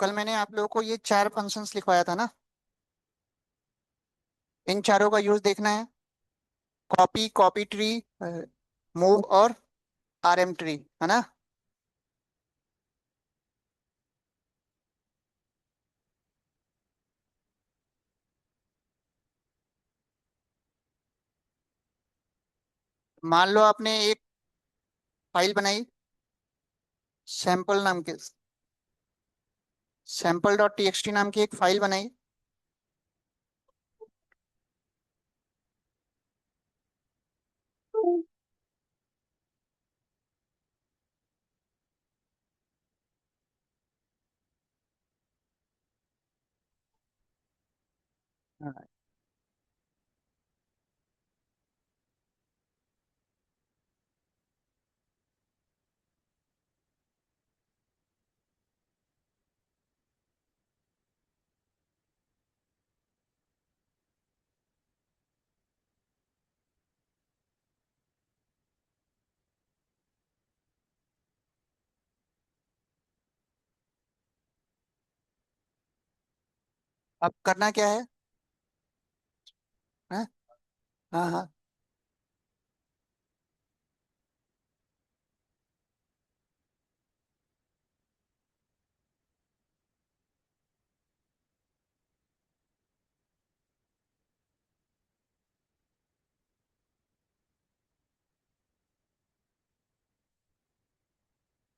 कल मैंने आप लोगों को ये चार फंक्शंस लिखवाया था ना। इन चारों का यूज देखना है। कॉपी, कॉपी ट्री, मूव और आरएम ट्री, है ना। मान लो आपने एक फाइल बनाई, सैंपल नाम के, सैंपल डॉट टीएक्सटी नाम की एक फाइल बनाई। हाँ। अब करना क्या है? हाँ, हाँ, हाँ।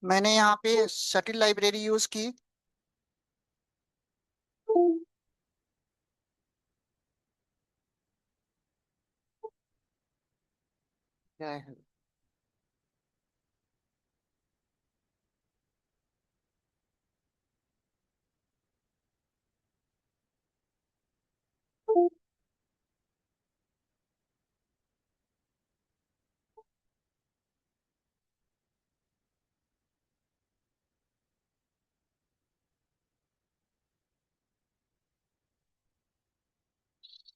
मैंने यहाँ पे सटिल लाइब्रेरी यूज की। क्या है?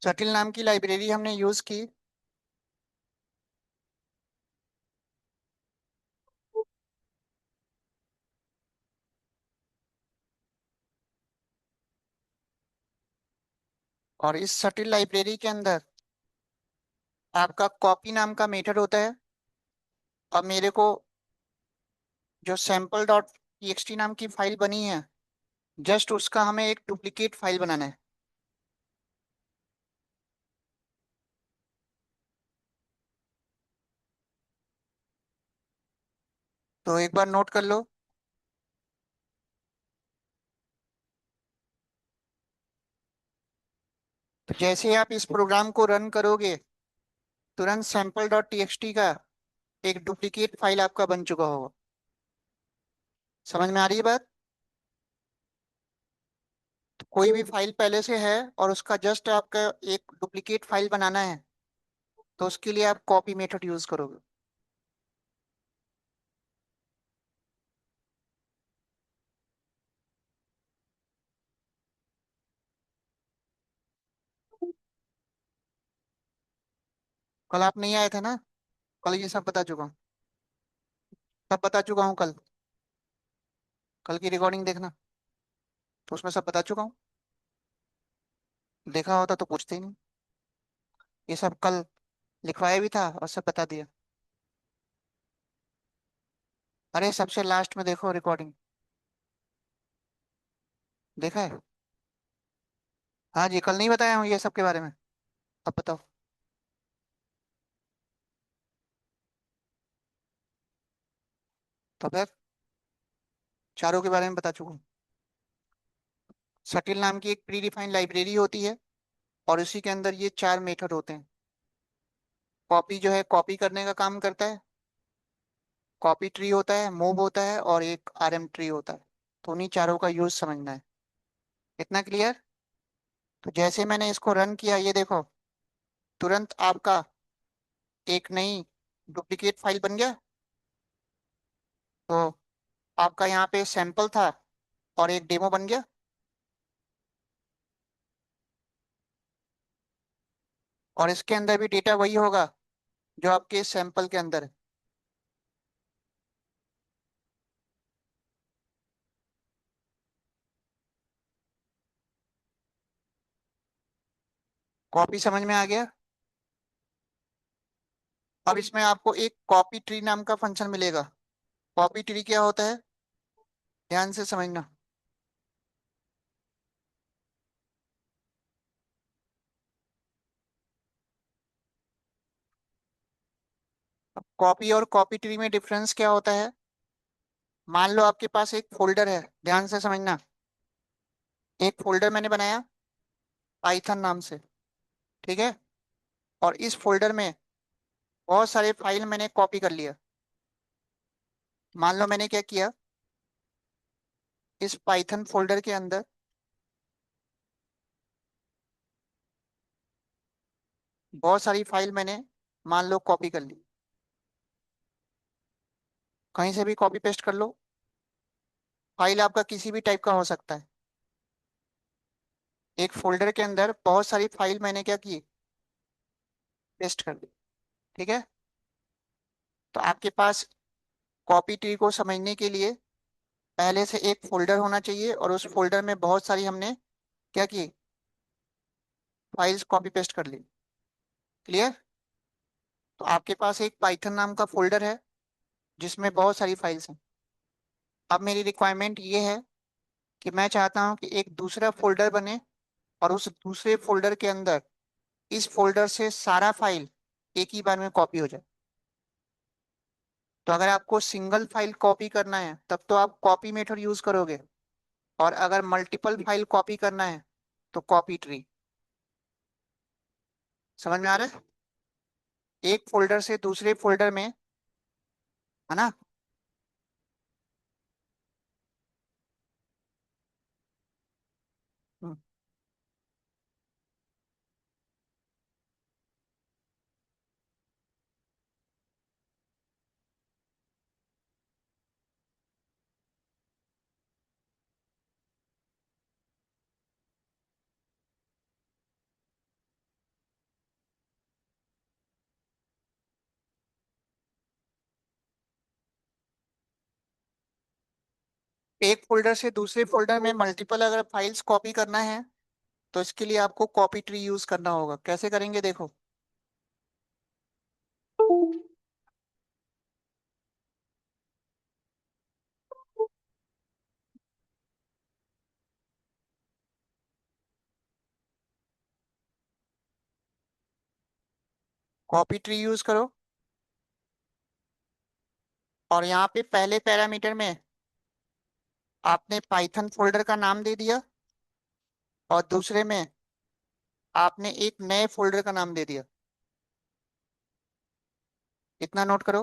सटिल नाम की लाइब्रेरी हमने यूज की। और इस सटिल लाइब्रेरी के अंदर आपका कॉपी नाम का मेथड होता है। अब मेरे को जो सैंपल डॉट टीएक्सटी नाम की फाइल बनी है, जस्ट उसका हमें एक डुप्लीकेट फाइल बनाना है। तो एक बार नोट कर लो। तो जैसे ही आप इस प्रोग्राम को रन करोगे, तुरंत सैंपल डॉट टीएक्सटी का एक डुप्लीकेट फाइल आपका बन चुका होगा। समझ में आ रही है बात? तो कोई भी फाइल पहले से है और उसका जस्ट आपका एक डुप्लीकेट फाइल बनाना है, तो उसके लिए आप कॉपी मेथड यूज करोगे। कल आप नहीं आए थे ना। कल ये सब बता चुका हूँ। सब बता चुका हूँ कल। कल की रिकॉर्डिंग देखना, तो उसमें सब बता चुका हूँ। देखा होता तो पूछते ही नहीं। ये सब कल लिखवाया भी था और सब बता दिया। अरे सबसे लास्ट में देखो रिकॉर्डिंग। देखा है? हाँ जी, कल नहीं बताया हूँ ये सब के बारे में। अब बताओ। तो फिर चारों के बारे में बता चुका हूँ। सटिल नाम की एक प्री डिफाइंड लाइब्रेरी होती है और उसी के अंदर ये चार मेथड होते हैं। कॉपी जो है कॉपी करने का काम करता है, कॉपी ट्री होता है, मूव होता है और एक आरएम ट्री होता है। तो उन्हीं चारों का यूज समझना है। इतना क्लियर? तो जैसे मैंने इसको रन किया, ये देखो, तुरंत आपका एक नई डुप्लीकेट फाइल बन गया। तो आपका यहाँ पे सैंपल था और एक डेमो बन गया। और इसके अंदर भी डेटा वही होगा जो आपके सैंपल के अंदर है। कॉपी समझ में आ गया। अब इसमें आपको एक कॉपी ट्री नाम का फंक्शन मिलेगा। कॉपी ट्री क्या होता है, ध्यान से समझना। कॉपी और कॉपी ट्री में डिफरेंस क्या होता है। मान लो आपके पास एक फोल्डर है, ध्यान से समझना। एक फोल्डर मैंने बनाया पाइथन नाम से, ठीक है। और इस फोल्डर में बहुत सारे फाइल मैंने कॉपी कर लिया। मान लो मैंने क्या किया, इस पाइथन फोल्डर के अंदर बहुत सारी फाइल मैंने मान लो कॉपी कर ली। कहीं से भी कॉपी पेस्ट कर लो, फाइल आपका किसी भी टाइप का हो सकता है। एक फोल्डर के अंदर बहुत सारी फाइल मैंने क्या की, पेस्ट कर दी, ठीक है। तो आपके पास कॉपी ट्री को समझने के लिए पहले से एक फोल्डर होना चाहिए, और उस फोल्डर में बहुत सारी हमने क्या की, फाइल्स कॉपी पेस्ट कर ली। क्लियर। तो आपके पास एक पाइथन नाम का फोल्डर है जिसमें बहुत सारी फाइल्स हैं। अब मेरी रिक्वायरमेंट ये है कि मैं चाहता हूँ कि एक दूसरा फोल्डर बने, और उस दूसरे फोल्डर के अंदर इस फोल्डर से सारा फाइल एक ही बार में कॉपी हो जाए। तो अगर आपको सिंगल फाइल कॉपी करना है तब तो आप कॉपी मेथड यूज करोगे, और अगर मल्टीपल फाइल कॉपी करना है तो कॉपी ट्री। समझ में आ रहा है। एक फोल्डर से दूसरे फोल्डर में, है ना। हम्म। एक फोल्डर से दूसरे फोल्डर में मल्टीपल अगर फाइल्स कॉपी करना है तो इसके लिए आपको कॉपी ट्री यूज करना होगा। कैसे करेंगे देखो। कॉपी ट्री यूज करो, और यहाँ पे पहले पैरामीटर में आपने पाइथन फोल्डर का नाम दे दिया, और दूसरे में आपने एक नए फोल्डर का नाम दे दिया। इतना नोट करो।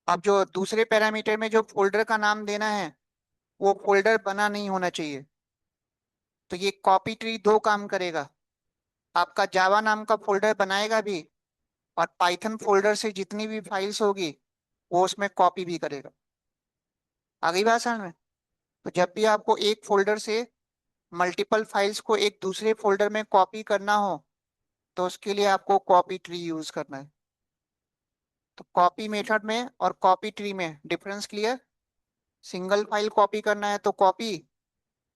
अब जो दूसरे पैरामीटर में जो फोल्डर का नाम देना है वो फोल्डर बना नहीं होना चाहिए। तो ये कॉपी ट्री दो काम करेगा, आपका जावा नाम का फोल्डर बनाएगा भी, और पाइथन फोल्डर से जितनी भी फाइल्स होगी वो उसमें कॉपी भी करेगा। आ गई बात समझ में। तो जब भी आपको एक फोल्डर से मल्टीपल फाइल्स को एक दूसरे फोल्डर में कॉपी करना हो तो उसके लिए आपको कॉपी ट्री यूज करना है। तो कॉपी मेथड में और कॉपी ट्री में difference clear. Single file copy करना है तो कॉपी,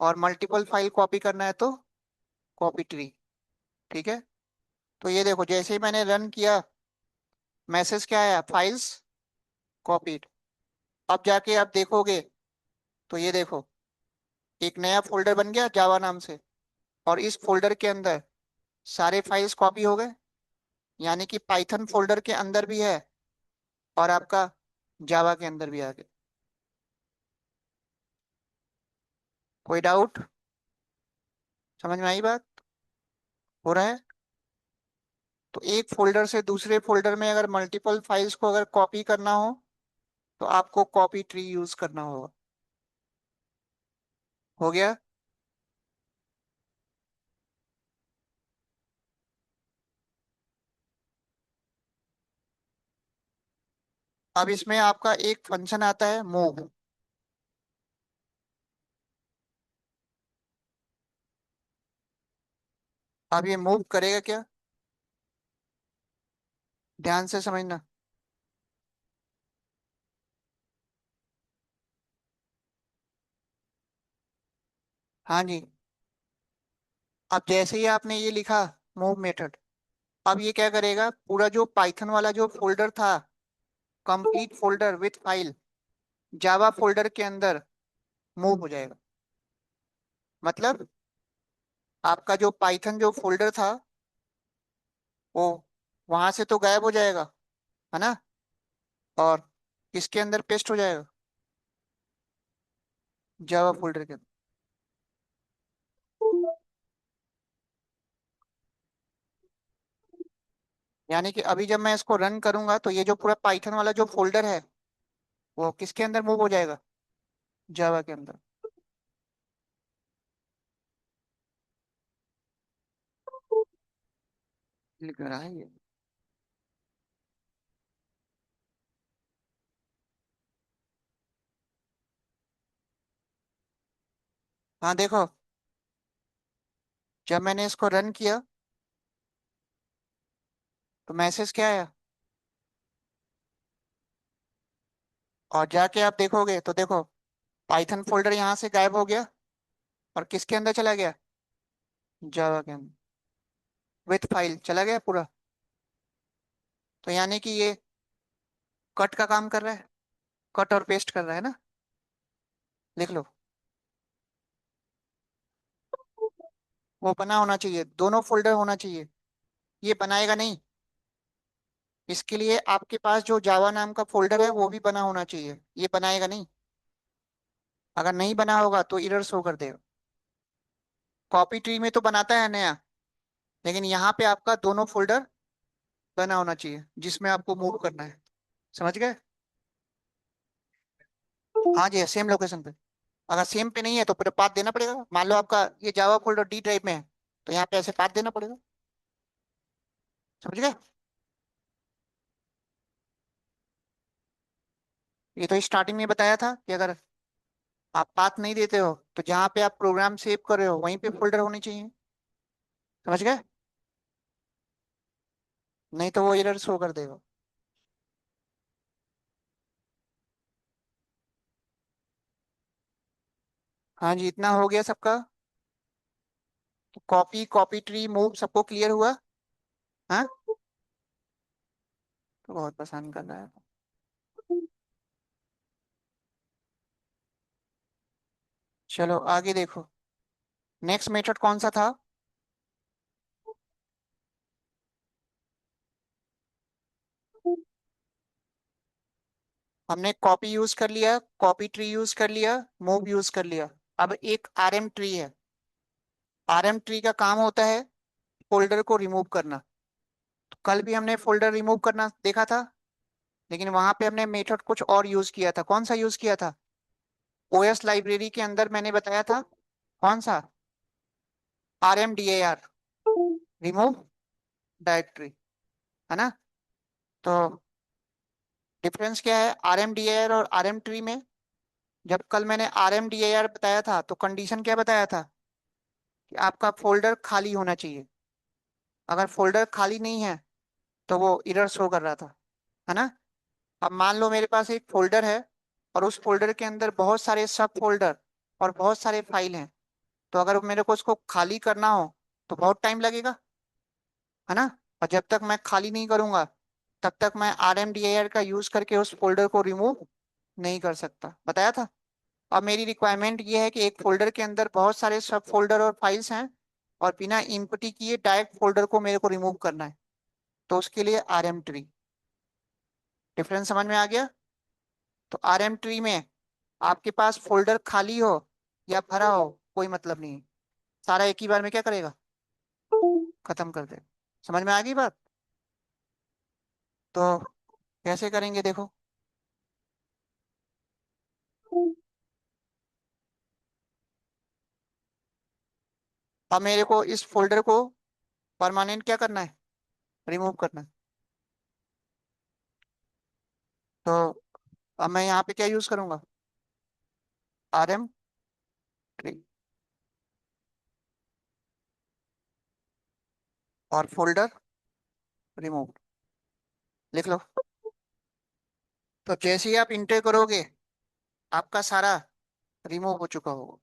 और मल्टीपल फाइल कॉपी करना है तो कॉपी ट्री। ठीक है। तो ये देखो जैसे ही मैंने रन किया, मैसेज क्या आया, फाइल्स कॉपीड। अब जाके आप देखोगे तो ये देखो एक नया फोल्डर बन गया जावा नाम से, और इस फोल्डर के अंदर सारे फाइल्स कॉपी हो गए। यानी कि पाइथन फोल्डर के अंदर भी है और आपका जावा के अंदर भी आ गया। कोई डाउट, समझ में आई बात, हो रहा है। तो एक फोल्डर से दूसरे फोल्डर में अगर मल्टीपल फाइल्स को अगर कॉपी करना हो तो आपको कॉपी ट्री यूज करना होगा। हो गया। अब इसमें आपका एक फंक्शन आता है मूव। अब ये मूव करेगा क्या, ध्यान से समझना। हाँ जी। अब जैसे ही आपने ये लिखा मूव मेथड, अब ये क्या करेगा, पूरा जो पाइथन वाला जो फोल्डर था, complete folder with file, Java folder के अंदर मूव हो जाएगा। मतलब आपका जो पाइथन जो फोल्डर था, वो वहां से तो गायब हो जाएगा, है ना, और किसके अंदर पेस्ट हो जाएगा, जावा फोल्डर के अंदर। यानी कि अभी जब मैं इसको रन करूंगा तो ये जो पूरा पाइथन वाला जो फोल्डर है, वो किसके अंदर मूव हो जाएगा, जावा के अंदर। लिख रहा है ये। हाँ देखो, जब मैंने इसको रन किया तो मैसेज क्या आया, और जाके आप देखोगे तो देखो पाइथन फोल्डर यहाँ से गायब हो गया और किसके अंदर चला गया, जावा के अंदर, विथ फाइल चला गया पूरा। तो यानी कि ये कट का काम कर रहा है, कट और पेस्ट कर रहा है ना। लिख लो, वो बना होना चाहिए, दोनों फोल्डर होना चाहिए। ये बनाएगा नहीं, इसके लिए आपके पास जो जावा नाम का फोल्डर है वो भी बना होना चाहिए, ये बनाएगा नहीं। अगर नहीं बना होगा तो एरर शो कर देगा। कॉपी ट्री में तो बनाता है नया, लेकिन यहाँ पे आपका दोनों फोल्डर बना होना चाहिए जिसमें आपको मूव करना है। समझ गए। हाँ जी, सेम लोकेशन पे। अगर सेम पे नहीं है तो फिर पाथ देना पड़ेगा। मान लो आपका ये जावा फोल्डर डी ड्राइव में है, तो यहाँ पे ऐसे पाथ देना पड़ेगा। समझ गए। ये तो स्टार्टिंग में बताया था कि अगर आप पाथ नहीं देते हो तो जहाँ पे आप प्रोग्राम सेव कर रहे हो वहीं पे फोल्डर होने चाहिए। समझ गए। नहीं तो वो एरर शो कर देगा। हाँ जी, इतना हो गया सबका। तो कॉपी कॉपी ट्री मूव सबको क्लियर हुआ। हाँ, तो बहुत पसंद कर रहा है। चलो आगे देखो, नेक्स्ट मेथड कौन सा था। हमने कॉपी यूज कर लिया, कॉपी ट्री यूज कर लिया, मूव यूज कर लिया। अब एक आरएम ट्री है। आरएम ट्री का काम होता है फोल्डर को रिमूव करना। तो कल भी हमने फोल्डर रिमूव करना देखा था, लेकिन वहां पे हमने मेथड कुछ और यूज किया था। कौन सा यूज किया था, ओएस लाइब्रेरी के अंदर मैंने बताया था। कौन सा, RMDIR, रिमूव डायरेक्टरी, है ना। तो डिफरेंस क्या है RMDIR और आरएम ट्री में। जब कल मैंने RMDIR बताया था तो कंडीशन क्या बताया था, कि आपका फोल्डर खाली होना चाहिए। अगर फोल्डर खाली नहीं है तो वो एरर शो कर रहा था, है ना। अब मान लो मेरे पास एक फोल्डर है और उस फोल्डर के अंदर बहुत सारे सब फोल्डर और बहुत सारे फाइल हैं। तो अगर मेरे को उसको खाली करना हो तो बहुत टाइम लगेगा, है ना। और जब तक मैं खाली नहीं करूंगा तब तक मैं RMDIR का यूज करके उस फोल्डर को रिमूव नहीं कर सकता, बताया था। अब मेरी रिक्वायरमेंट ये है कि एक फोल्डर के अंदर बहुत सारे सब फोल्डर और फाइल्स हैं, और बिना इनपुट किए डायरेक्ट फोल्डर को मेरे को रिमूव करना है। तो उसके लिए आरएम ट्री। डिफरेंस समझ में आ गया। तो आरएम ट्री में आपके पास फोल्डर खाली हो या भरा हो कोई मतलब नहीं है, सारा एक ही बार में क्या करेगा, खत्म कर दे। समझ में आ गई बात। तो कैसे करेंगे देखो। अब मेरे को इस फोल्डर को परमानेंट क्या करना है, रिमूव करना है। तो अब मैं यहाँ पे क्या यूज करूंगा, आरएम ट्री, और फोल्डर रिमूव। लिख लो। तो जैसे ही आप इंटर करोगे आपका सारा रिमूव हो चुका होगा।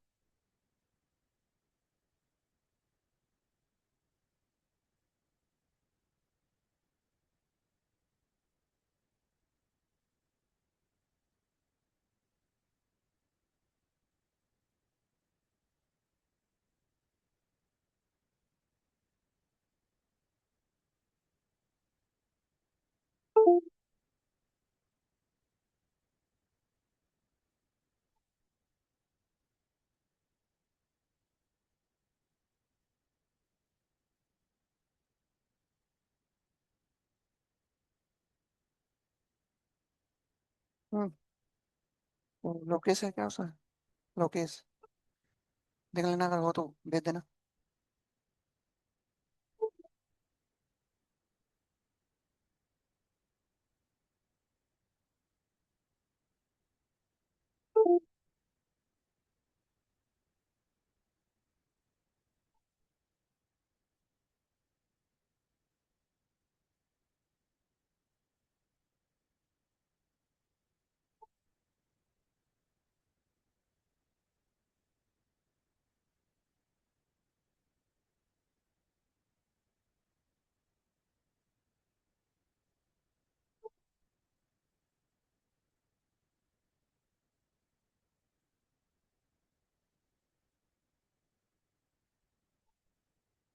हम्म, वो लोकेश है क्या उसका? लोकेश। देख लेना, अगर हो तो भेज देना।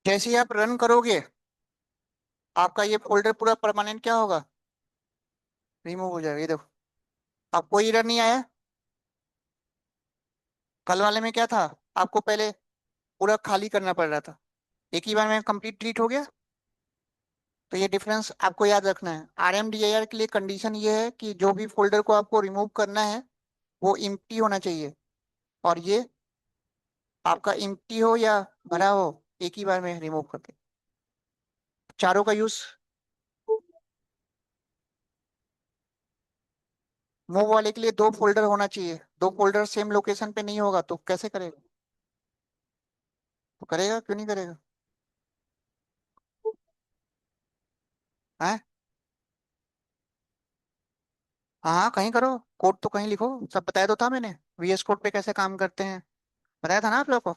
जैसे ही आप रन करोगे, आपका ये फोल्डर पूरा परमानेंट क्या होगा, रिमूव हो जाएगा। ये देखो, अब कोई एरर नहीं आया। कल वाले में क्या था, आपको पहले पूरा खाली करना पड़ रहा था, एक ही बार में कंप्लीट डिलीट हो गया। तो ये डिफरेंस आपको याद रखना है। RMDIR के लिए कंडीशन ये है कि जो भी फोल्डर को आपको रिमूव करना है वो इम्प्टी होना चाहिए, और ये आपका इम्प्टी हो या भरा हो, एक ही बार में रिमूव करके। चारों का यूज। मूव वाले के लिए दो फोल्डर होना चाहिए, दो फोल्डर सेम लोकेशन पे नहीं होगा तो कैसे करेगा? तो करेगा, क्यों नहीं करेगा? है। हाँ हाँ, कहीं करो, कोड तो कहीं लिखो, सब बताया तो था मैंने, VS कोड पे कैसे काम करते हैं, बताया था ना आप लोग को।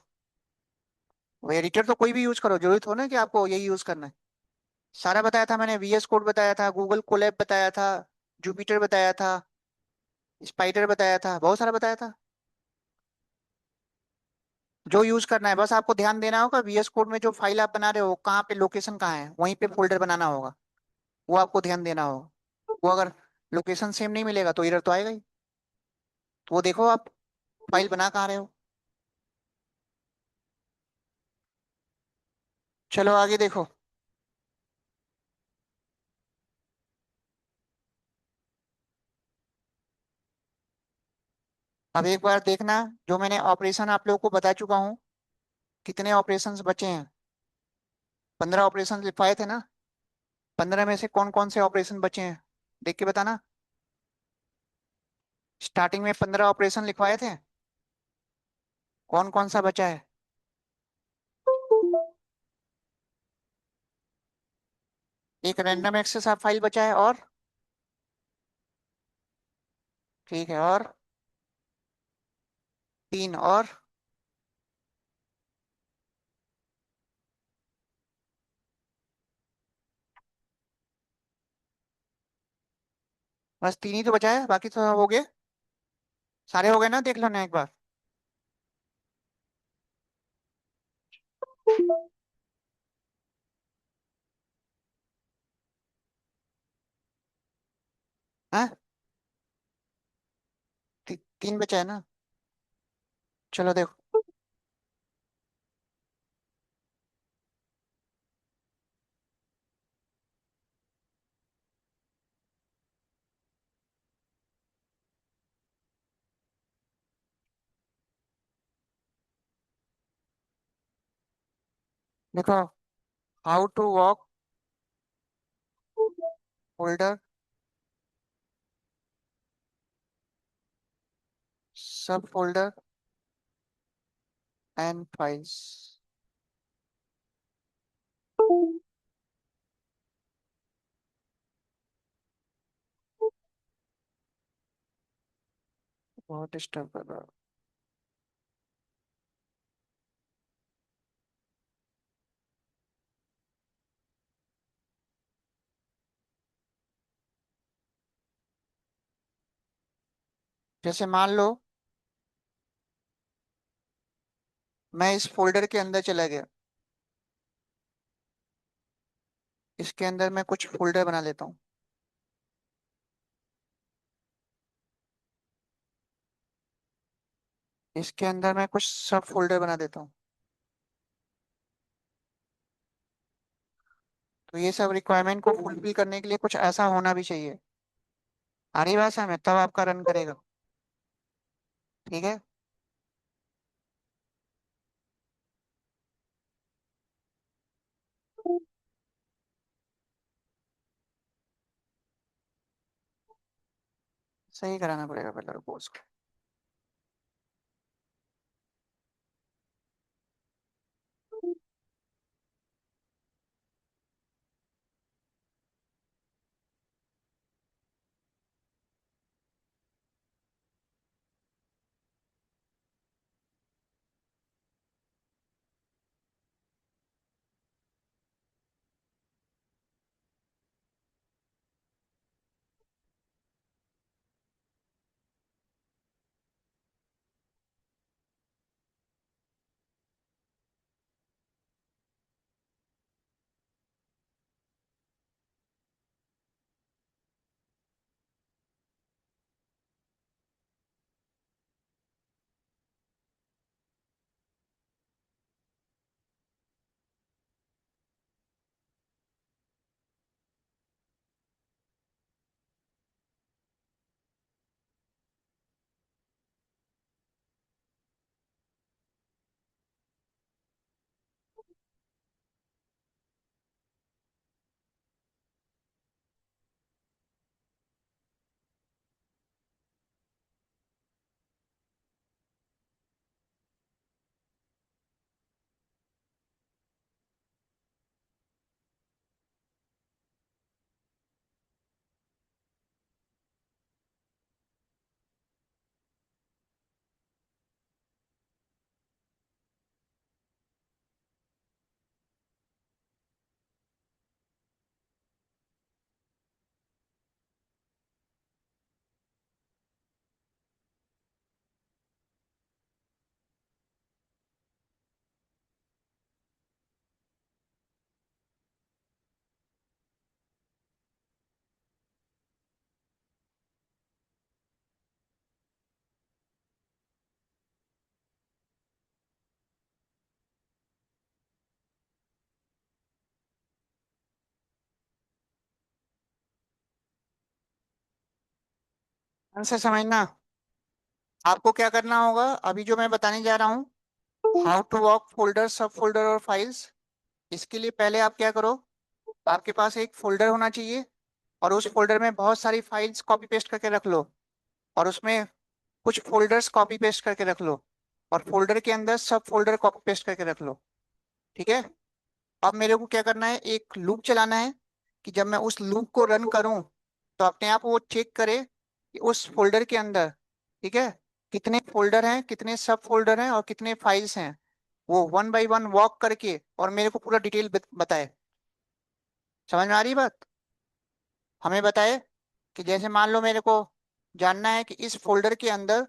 वो एडिटर तो कोई भी यूज करो, जरूरी हो ना कि आपको यही यूज करना है। सारा बताया था मैंने, VS कोड बताया था, गूगल कोलैब बताया था, जुपिटर बताया था, स्पाइडर बताया था, बहुत सारा बताया था। जो यूज करना है बस आपको ध्यान देना होगा, VS कोड में जो फाइल आप बना रहे हो कहाँ पे, लोकेशन कहाँ है, वहीं पे फोल्डर बनाना होगा। वो आपको ध्यान देना होगा। वो अगर लोकेशन सेम नहीं मिलेगा तो एरर तो आएगा ही। तो वो देखो आप फाइल बना कहाँ रहे हो। चलो आगे देखो। अब एक बार देखना, जो मैंने ऑपरेशन आप लोगों को बता चुका हूँ, कितने ऑपरेशंस बचे हैं। 15 ऑपरेशन लिखवाए थे ना, 15 में से कौन कौन से ऑपरेशन बचे हैं, देख के बताना। स्टार्टिंग में 15 ऑपरेशन लिखवाए थे, कौन कौन सा बचा है? एक रैंडम एक्सेस आप फाइल बचा है, और ठीक है, और तीन, और बस तीन ही तो बचा है, बाकी तो सब हो गए। सारे हो गए ना, देख लो ना एक बार। हाँ, तीन बचा है ना। चलो देखो। देखो, हाउ टू वॉक फोल्डर, सब फोल्डर एंड फाइल्स। बहुत डिस्टर्ब कर रहा है। जैसे मान लो मैं इस फोल्डर के अंदर चला गया, इसके अंदर मैं कुछ फोल्डर बना लेता हूँ, इसके अंदर मैं कुछ सब फोल्डर बना देता हूँ। तो ये सब रिक्वायरमेंट को फुलफिल करने के लिए कुछ ऐसा होना भी चाहिए। आ रही भाषा में तब आपका रन करेगा। ठीक है। सही कराना पड़ेगा पहले रोबोट्स को। आंसर समझना। आपको क्या करना होगा अभी जो मैं बताने जा रहा हूँ, हाउ टू वॉक फोल्डर, सब फोल्डर और फाइल्स। इसके लिए पहले आप क्या करो, आपके पास एक फोल्डर होना चाहिए और उस फोल्डर में बहुत सारी फाइल्स कॉपी पेस्ट करके रख लो, और उसमें कुछ फोल्डर्स कॉपी पेस्ट करके रख लो, और फोल्डर के अंदर सब फोल्डर कॉपी पेस्ट करके रख लो। ठीक है। अब मेरे को क्या करना है, एक लूप चलाना है कि जब मैं उस लूप को रन करूं तो अपने आप वो चेक करे कि उस फोल्डर के अंदर, ठीक है, कितने फोल्डर हैं, कितने सब फोल्डर हैं और कितने फाइल्स हैं। वो वन बाय वन वॉक करके और मेरे को पूरा डिटेल बताए। समझ में आ रही बात? हमें बताए कि जैसे मान लो मेरे को जानना है कि इस फोल्डर के अंदर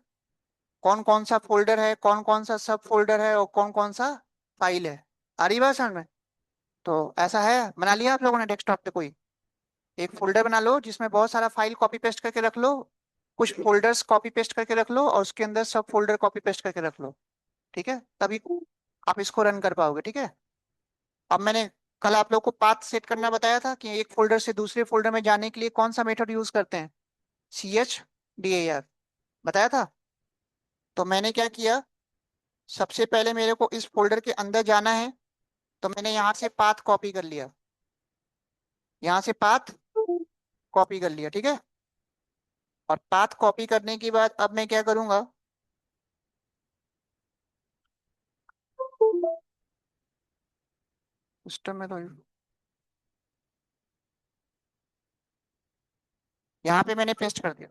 कौन कौन सा फोल्डर है, कौन कौन सा सब फोल्डर है और कौन कौन सा फाइल है। आ रही बात समझ में? तो ऐसा है, बना लिया आप लोगों ने डेस्कटॉप पे कोई एक फोल्डर बना लो जिसमें बहुत सारा फाइल कॉपी पेस्ट करके रख लो, कुछ फोल्डर्स कॉपी पेस्ट करके रख लो और उसके अंदर सब फोल्डर कॉपी पेस्ट करके रख लो। ठीक है, तभी आप इसको रन कर पाओगे। ठीक है। अब मैंने कल आप लोग को पाथ सेट करना बताया था कि एक फोल्डर से दूसरे फोल्डर में जाने के लिए कौन सा मेथड यूज करते हैं, CHDAR, बताया था। तो मैंने क्या किया, सबसे पहले मेरे को इस फोल्डर के अंदर जाना है, तो मैंने यहाँ से पाथ कॉपी कर लिया, यहाँ से पाथ कॉपी कर लिया। ठीक है। और पाथ कॉपी करने के बाद अब मैं क्या करूंगा, सिस्टम में तो यहाँ पे मैंने पेस्ट कर दिया।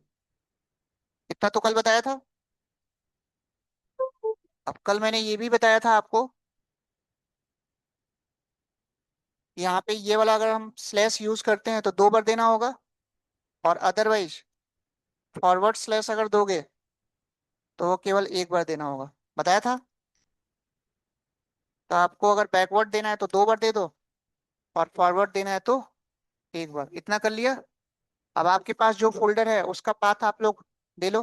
इतना तो कल बताया था। अब कल मैंने ये भी बताया था आपको, यहाँ पे ये वाला अगर हम स्लैश यूज करते हैं तो 2 बार देना होगा, और अदरवाइज फॉरवर्ड स्लैश अगर दोगे तो वो केवल 1 बार देना होगा। बताया था। तो आपको अगर बैकवर्ड देना है तो 2 बार दे दो, और फॉरवर्ड देना है तो 1 बार। इतना कर लिया। अब आपके पास जो फोल्डर है उसका पाथ आप लोग दे लो।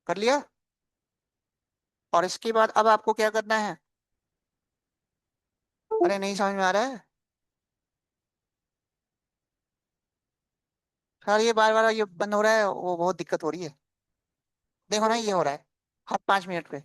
कर लिया। और इसके बाद अब आपको क्या करना है, अरे नहीं समझ में आ रहा है? यार ये बार बार ये बंद हो रहा है, वो बहुत दिक्कत हो रही है। देखो ना, ये हो रहा है हर 5 मिनट पे।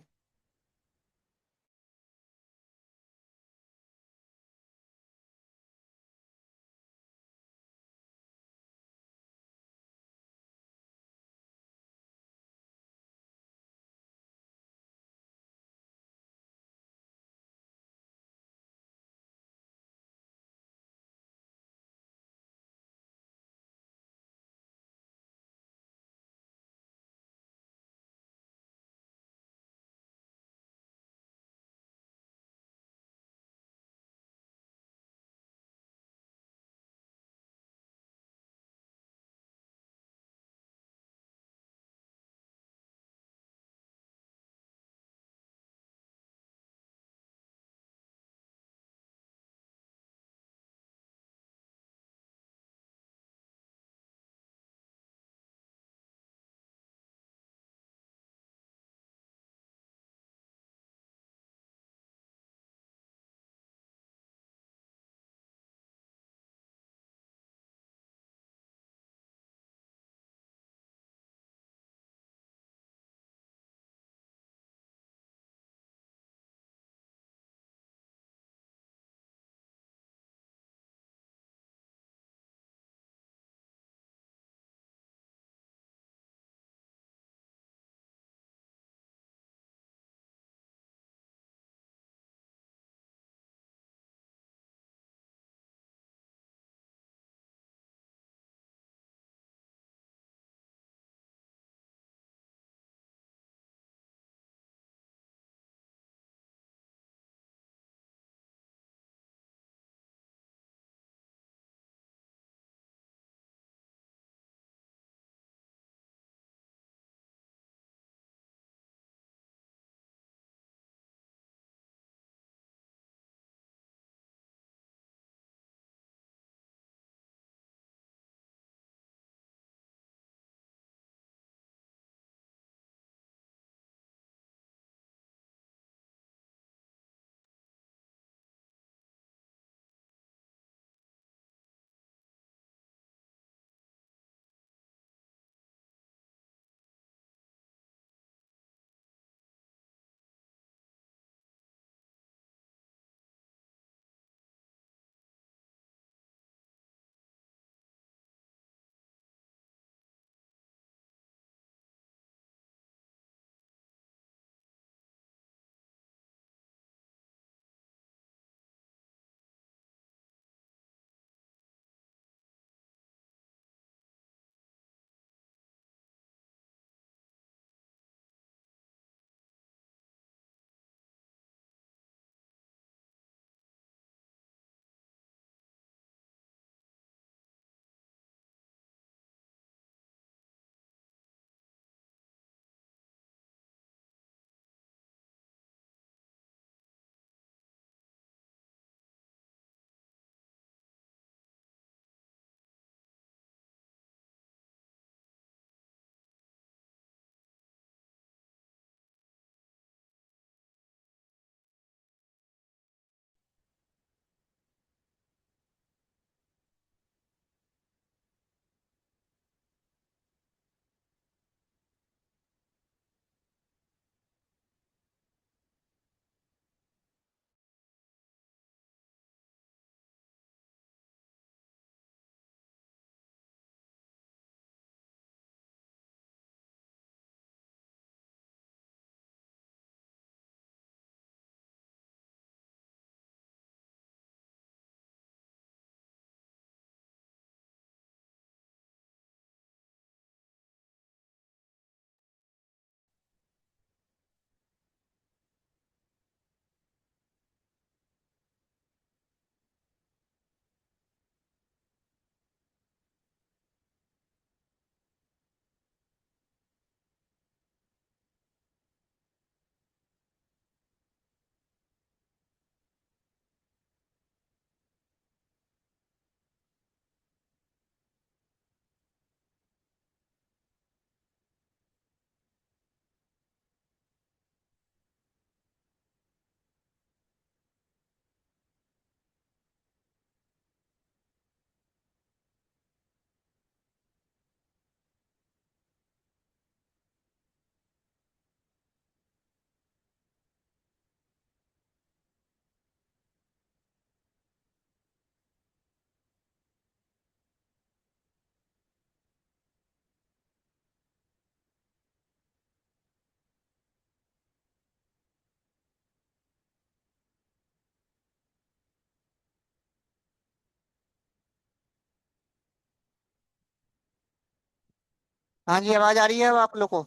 हाँ जी, आवाज आ रही है अब आप लोग को?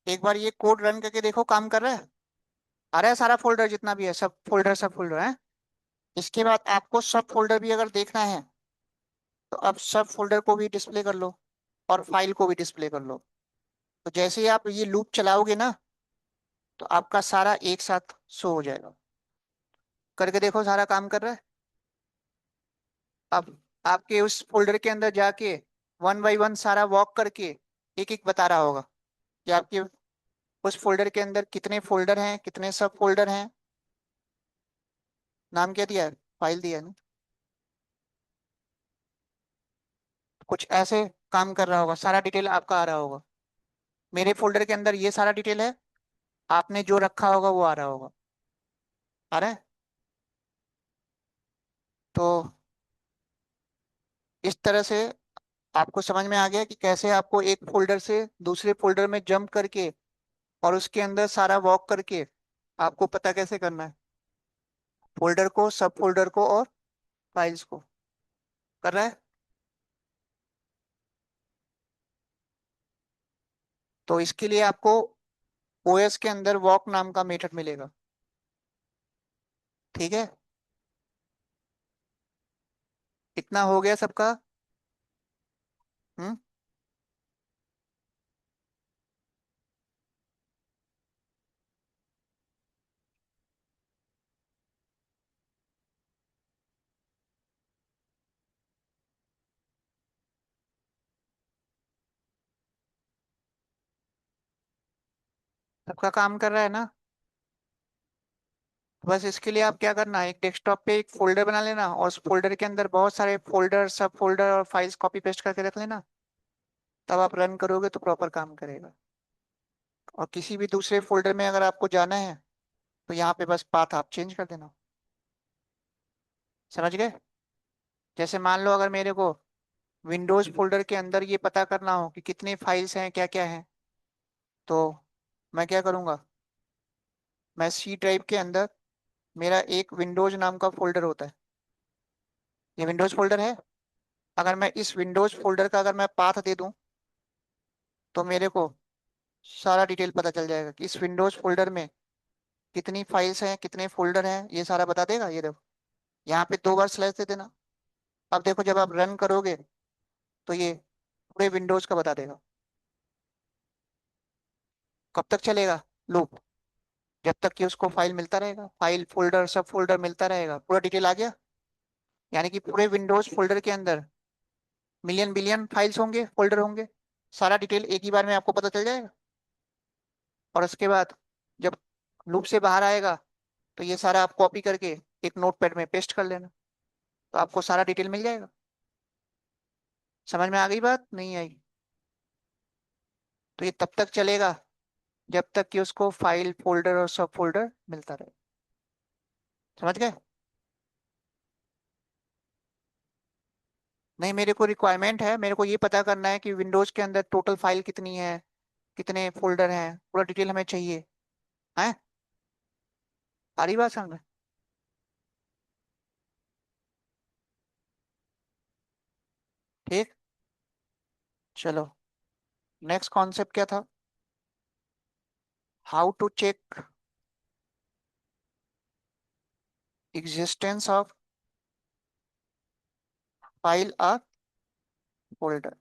एक बार ये कोड रन करके देखो, काम कर रहा है? आ रहा है सारा फोल्डर जितना भी है, सब फोल्डर है। इसके बाद आपको सब फोल्डर भी अगर देखना है तो अब सब फोल्डर को भी डिस्प्ले कर लो और फाइल को भी डिस्प्ले कर लो। तो जैसे ही आप ये लूप चलाओगे ना, तो आपका सारा एक साथ शो हो जाएगा। करके देखो, सारा काम कर रहा है। अब आपके उस फोल्डर के अंदर जाके वन बाय वन सारा वॉक करके एक एक बता रहा होगा कि आपके उस फोल्डर के अंदर कितने फोल्डर हैं, कितने सब फोल्डर हैं। नाम क्या दिया है? फाइल दिया है ना? कुछ ऐसे काम कर रहा होगा, सारा डिटेल आपका आ रहा होगा। मेरे फोल्डर के अंदर ये सारा डिटेल है, आपने जो रखा होगा वो आ रहा होगा। आ रहा है? तो इस तरह से आपको समझ में आ गया कि कैसे आपको एक फोल्डर से दूसरे फोल्डर में जंप करके और उसके अंदर सारा वॉक करके आपको पता कैसे करना है, फोल्डर को, सब फोल्डर को और फाइल्स को। कर रहा है? तो इसके लिए आपको ओएस के अंदर वॉक नाम का मेथड मिलेगा। ठीक है? इतना हो गया सबका? हम्म। सबका काम कर रहा है ना? बस इसके लिए आप क्या करना है, एक डेस्कटॉप पे एक फोल्डर बना लेना और उस फोल्डर के अंदर बहुत सारे फोल्डर, सब फोल्डर और फाइल्स कॉपी पेस्ट करके रख लेना। तब आप रन करोगे तो प्रॉपर काम करेगा। और किसी भी दूसरे फोल्डर में अगर आपको जाना है तो यहाँ पे बस पाथ आप चेंज कर देना। समझ गए? जैसे मान लो अगर मेरे को विंडोज फोल्डर के अंदर ये पता करना हो कि कितने फाइल्स हैं, क्या क्या हैं, तो मैं क्या करूँगा, मैं सी ड्राइव के अंदर मेरा एक विंडोज नाम का फोल्डर होता है। ये विंडोज फोल्डर है। अगर मैं इस विंडोज फोल्डर का अगर मैं पाथ दे दूं तो मेरे को सारा डिटेल पता चल जाएगा कि इस विंडोज फोल्डर में कितनी फाइल्स हैं, कितने फोल्डर हैं, ये सारा बता देगा। ये देखो, यहाँ पे दो बार स्लैश दे देना। अब देखो, जब आप रन करोगे तो ये पूरे विंडोज का बता देगा। कब तक चलेगा लूप? जब तक कि उसको फाइल मिलता रहेगा, फाइल फोल्डर सब फोल्डर मिलता रहेगा। पूरा डिटेल आ गया। यानी कि पूरे विंडोज फोल्डर के अंदर मिलियन बिलियन फाइल्स होंगे, फोल्डर होंगे। सारा डिटेल एक ही बार में आपको पता चल जाएगा। और उसके बाद जब लूप से बाहर आएगा तो ये सारा आप कॉपी करके एक नोटपैड में पेस्ट कर लेना, तो आपको सारा डिटेल मिल जाएगा। समझ में आ गई बात? नहीं आई? तो ये तब तक चलेगा जब तक कि उसको फाइल फोल्डर और सब फोल्डर मिलता रहे। समझ गए? नहीं, मेरे को रिक्वायरमेंट है, मेरे को ये पता करना है कि विंडोज के अंदर टोटल फाइल कितनी है, कितने फोल्डर हैं, पूरा डिटेल हमें चाहिए। है? आ रही बात समझ में? ठीक। चलो, नेक्स्ट कॉन्सेप्ट क्या था? How to check existence of file और फोल्डर।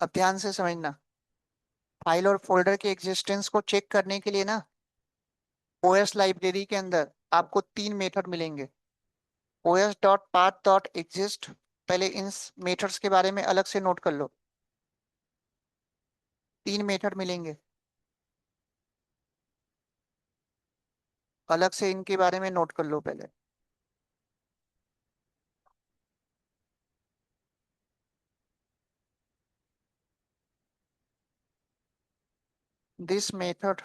अब ध्यान से समझना, फाइल और फोल्डर के एग्जिस्टेंस को चेक करने के लिए ना, ओएस लाइब्रेरी के अंदर आपको तीन मेथड मिलेंगे। OS dot path dot exist. पहले इन मेथड्स के बारे में अलग से नोट कर लो। तीन मेथड मिलेंगे, अलग से इनके बारे में नोट कर लो पहले। This method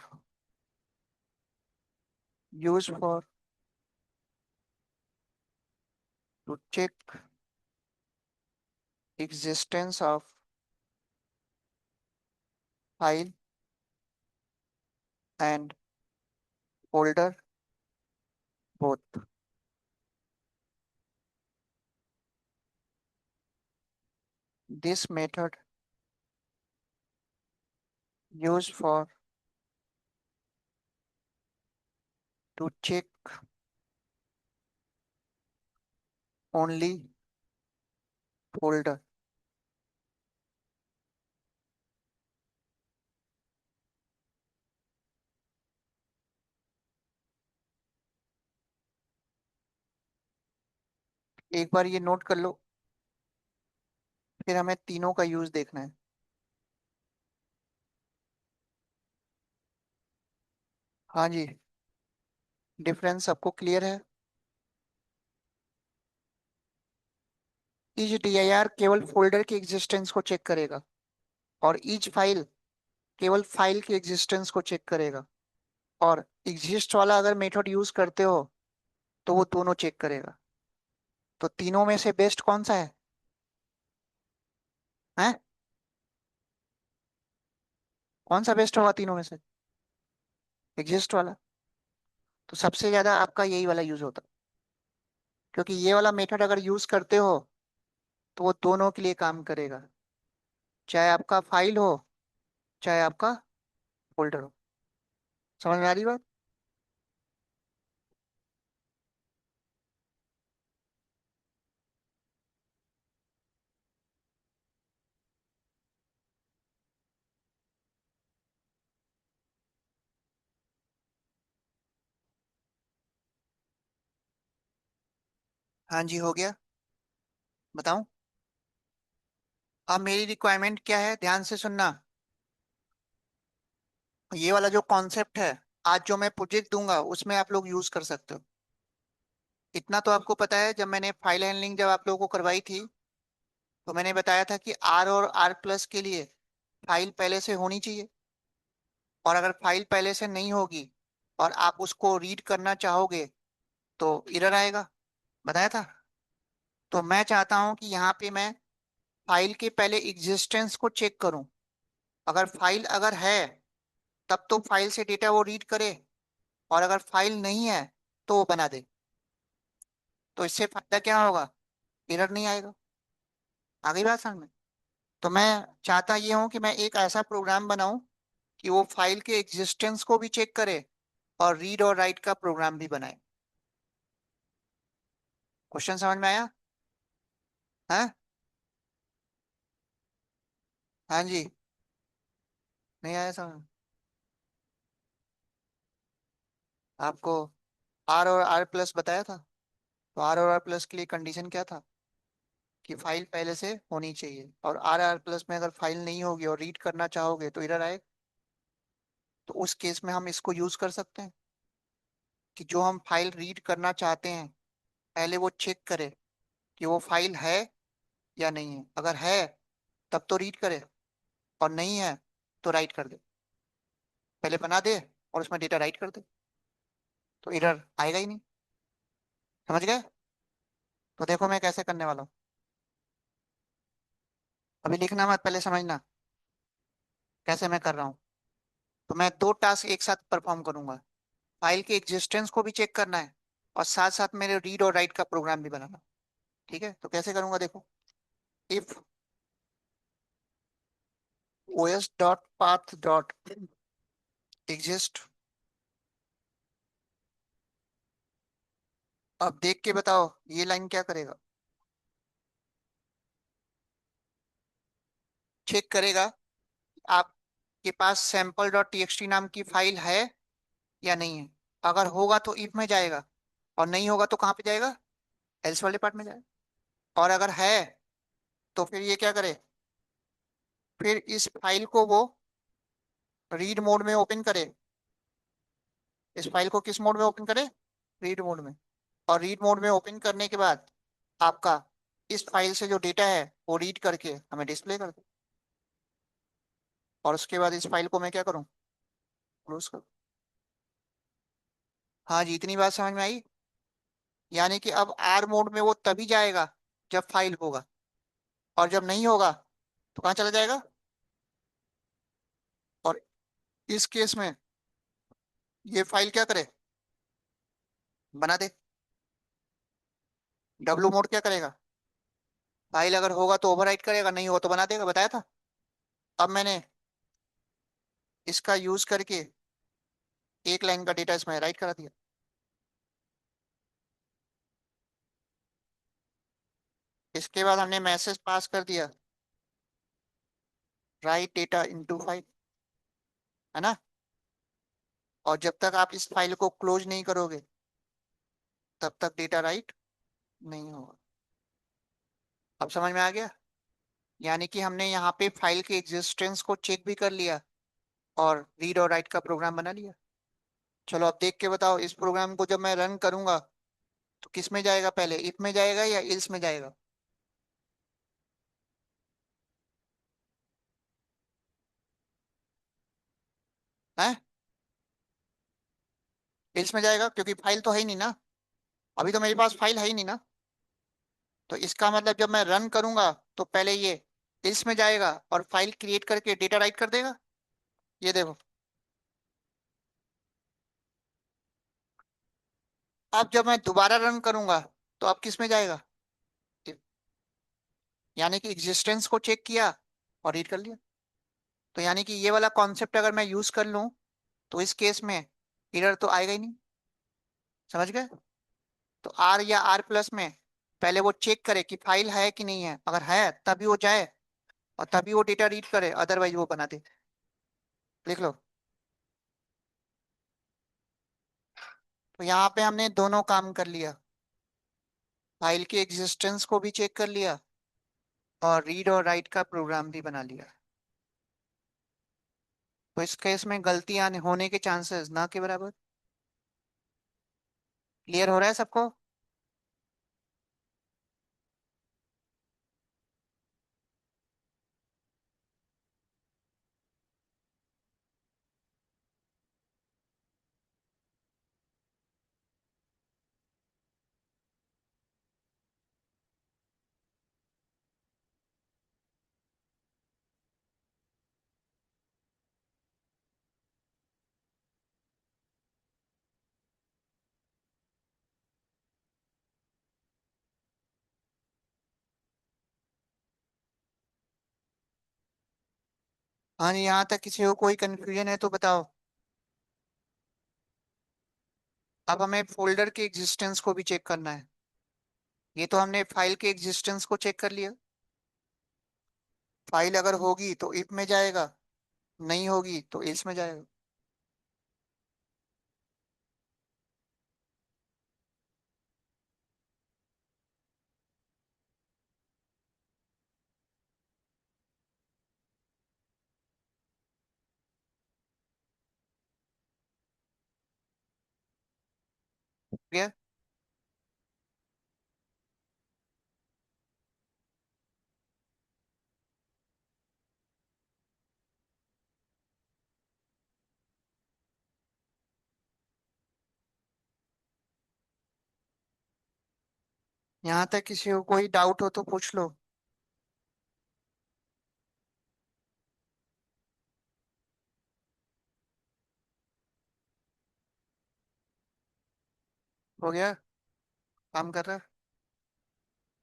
use for to check existence of file and folder both. This method use for to check only folder. एक बार ये नोट कर लो, फिर हमें तीनों का यूज देखना है। हाँ जी, डिफरेंस सबको क्लियर है। ईच डीआईआर केवल फोल्डर की एग्जिस्टेंस को चेक करेगा, और ईच फाइल केवल फाइल की एग्जिस्टेंस को चेक करेगा। और एग्जिस्ट वाला अगर मेथड यूज करते हो तो वो दोनों चेक करेगा। तो तीनों में से बेस्ट कौन सा है? कौन सा बेस्ट होगा तीनों में से? एग्जिस्ट वाला। तो सबसे ज्यादा आपका यही वाला यूज होता, क्योंकि ये वाला मेथड अगर यूज करते हो तो वो दोनों के लिए काम करेगा, चाहे आपका फाइल हो चाहे आपका फोल्डर हो। समझ में आ रही बात? हाँ जी, हो गया। बताऊं? अब मेरी रिक्वायरमेंट क्या है, ध्यान से सुनना। ये वाला जो कॉन्सेप्ट है, आज जो मैं प्रोजेक्ट दूंगा उसमें आप लोग यूज कर सकते हो। इतना तो आपको पता है, जब मैंने फाइल हैंडलिंग जब आप लोगों को करवाई थी तो मैंने बताया था कि आर और आर प्लस के लिए फाइल पहले से होनी चाहिए। और अगर फाइल पहले से नहीं होगी और आप उसको रीड करना चाहोगे तो एरर आएगा। बताया था। तो मैं चाहता हूं कि यहाँ पे मैं फाइल के पहले एग्जिस्टेंस को चेक करूं। अगर फाइल अगर है तब तो फाइल से डेटा वो रीड करे, और अगर फाइल नहीं है तो वो बना दे। तो इससे फायदा क्या होगा? एरर नहीं आएगा। आ गई बात समझ में? तो मैं चाहता ये हूं कि मैं एक ऐसा प्रोग्राम बनाऊं कि वो फाइल के एग्जिस्टेंस को भी चेक करे और रीड और राइट का प्रोग्राम भी बनाए। क्वेश्चन समझ में आया? हाँ। हाँ जी। नहीं आया समझ? आपको आर और आर प्लस बताया था। तो आर और आर प्लस के लिए कंडीशन क्या था? कि फाइल पहले से होनी चाहिए, और आर आर प्लस में अगर फाइल नहीं होगी और रीड करना चाहोगे तो एरर आए। तो उस केस में हम इसको यूज कर सकते हैं कि जो हम फाइल रीड करना चाहते हैं पहले वो चेक करे कि वो फाइल है या नहीं है। अगर है तब तो रीड करे, और नहीं है तो राइट कर दे। पहले बना दे और उसमें डेटा राइट कर दे, तो एरर आएगा ही नहीं। समझ गए? तो देखो मैं कैसे करने वाला हूँ। अभी लिखना मत, पहले समझना कैसे मैं कर रहा हूँ। तो मैं दो टास्क एक साथ परफॉर्म करूंगा। फाइल के एग्जिस्टेंस को भी चेक करना है, और साथ साथ मेरे रीड और राइट का प्रोग्राम भी बनाना। ठीक है, तो कैसे करूंगा देखो। If os dot path dot exist. अब देख के बताओ ये लाइन क्या करेगा। चेक करेगा आपके पास सैंपल डॉट टीएक्सटी नाम की फाइल है या नहीं है। अगर होगा तो इफ में जाएगा, और नहीं होगा तो कहाँ पे जाएगा? एल्स वाले पार्ट में जाएगा। और अगर है तो फिर ये क्या करे? फिर इस फाइल को वो रीड मोड में ओपन करे। इस फाइल को किस मोड में ओपन करे? रीड मोड में। और रीड मोड में ओपन करने के बाद आपका इस फाइल से जो डेटा है वो रीड करके हमें डिस्प्ले कर दे। और उसके बाद इस फाइल को मैं क्या करूँ? क्लोज कर। हाँ जी, इतनी बात समझ में आई। यानी कि अब आर मोड में वो तभी जाएगा जब फाइल होगा, और जब नहीं होगा तो कहाँ चला जाएगा? और इस केस में ये फाइल क्या करे? बना दे। डब्लू मोड क्या करेगा? फाइल अगर होगा तो ओवरराइट करेगा, नहीं हो तो बना देगा, बताया था। अब मैंने इसका यूज करके एक लाइन का डेटा इसमें राइट करा दिया। इसके बाद हमने मैसेज पास कर दिया, राइट डेटा इनटू फाइल, है ना। और जब तक आप इस फाइल को क्लोज नहीं करोगे तब तक डेटा राइट नहीं होगा। अब समझ में आ गया। यानी कि हमने यहाँ पे फाइल के एग्जिस्टेंस को चेक भी कर लिया और रीड और राइट का प्रोग्राम बना लिया। चलो अब देख के बताओ, इस प्रोग्राम को जब मैं रन करूंगा तो किस में जाएगा, पहले इफ में जाएगा या इल्स में जाएगा? है, इल्स में जाएगा क्योंकि फाइल तो है ही नहीं ना। अभी तो मेरे पास फाइल है ही नहीं ना। तो इसका मतलब जब मैं रन करूंगा तो पहले ये इल्स में जाएगा और फाइल क्रिएट करके डेटा राइट कर देगा। ये देखो, अब जब मैं दोबारा रन करूंगा तो अब किस में जाएगा? यानी कि एग्जिस्टेंस को चेक किया और रीड कर लिया। तो यानी कि ये वाला कॉन्सेप्ट अगर मैं यूज कर लूं तो इस केस में एरर तो आएगा ही नहीं। समझ गए? तो आर या आर प्लस में पहले वो चेक करे कि फाइल है कि नहीं है, अगर है तभी वो जाए और तभी वो डेटा रीड करे, अदरवाइज वो बना दे। लिख लो। तो यहाँ पे हमने दोनों काम कर लिया, फाइल के एग्जिस्टेंस को भी चेक कर लिया और रीड और राइट का प्रोग्राम भी बना लिया। तो इस केस में गलतियां होने के चांसेस ना के बराबर। क्लियर हो रहा है सबको? हाँ जी, यहाँ तक किसी को कोई कंफ्यूजन है तो बताओ। अब हमें फोल्डर के एग्जिस्टेंस को भी चेक करना है। ये तो हमने फाइल के एग्जिस्टेंस को चेक कर लिया। फाइल अगर होगी तो इफ में जाएगा, नहीं होगी तो एल्स में जाएगा। क्लियर? यहाँ तक किसी को कोई डाउट हो तो पूछ लो। हो गया? काम कर रहा है?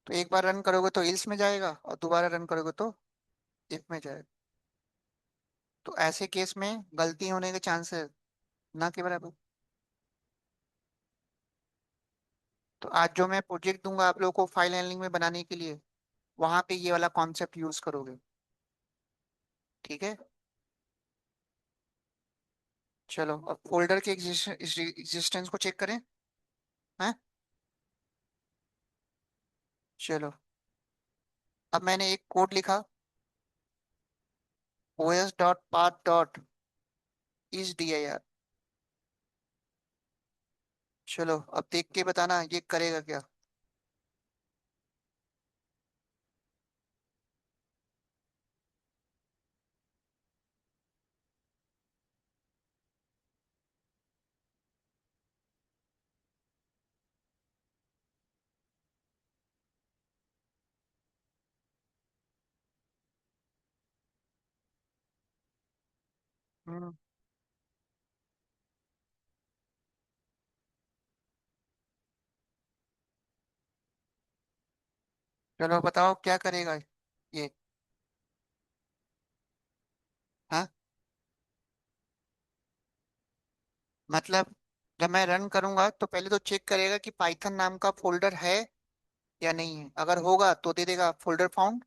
तो एक बार रन करोगे तो इल्स में जाएगा और दोबारा रन करोगे तो इफ में जाएगा। तो ऐसे केस में गलती होने के चांसेस ना के बराबर। तो आज जो मैं प्रोजेक्ट दूंगा आप लोगों को फाइल हैंडलिंग में बनाने के लिए, वहां पे ये वाला कॉन्सेप्ट यूज करोगे। ठीक है? चलो अब फोल्डर के एग्जिस्टेंस को चेक करें। हैं? चलो, अब मैंने एक कोड लिखा, os.path. is dir। चलो अब देख के बताना ये करेगा क्या। हम्म। चलो बताओ क्या करेगा ये। हाँ, मतलब जब मैं रन करूंगा तो पहले तो चेक करेगा कि पाइथन नाम का फोल्डर है या नहीं है। अगर होगा तो दे देगा फोल्डर फाउंड,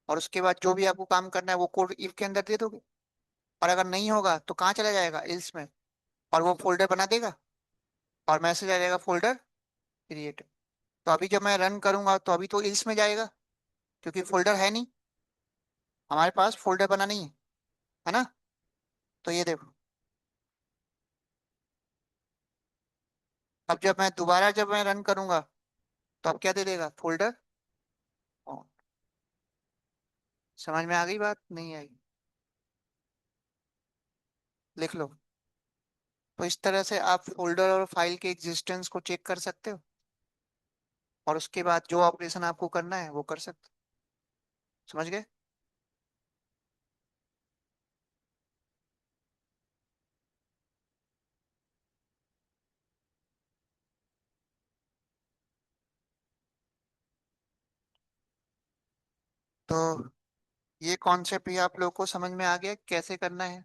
और उसके बाद जो भी आपको काम करना है वो कोड इफ के अंदर दे दोगे। और अगर नहीं होगा तो कहाँ चला जाएगा, इल्स में, और वो फोल्डर बना देगा और मैसेज आ जाएगा फोल्डर क्रिएट। तो अभी जब मैं रन करूंगा तो अभी तो इल्स में जाएगा, क्योंकि फोल्डर है नहीं, हमारे पास फोल्डर बना नहीं है ना। तो ये देखो, अब जब मैं रन करूंगा तो अब क्या दे देगा, फोल्डर। समझ में आ गई बात, नहीं आई? लिख लो। तो इस तरह से आप फोल्डर और फाइल के एग्जिस्टेंस को चेक कर सकते हो, और उसके बाद जो ऑपरेशन आपको करना है वो कर सकते हो। समझ गए? तो ये कॉन्सेप्ट भी आप लोगों को समझ में आ गया कैसे करना है।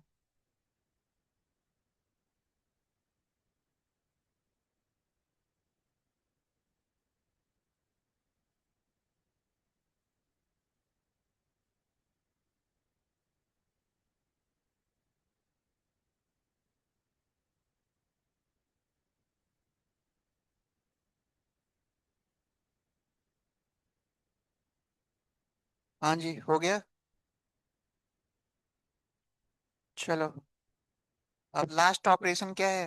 हाँ जी, हो गया। चलो, अब लास्ट ऑपरेशन क्या है,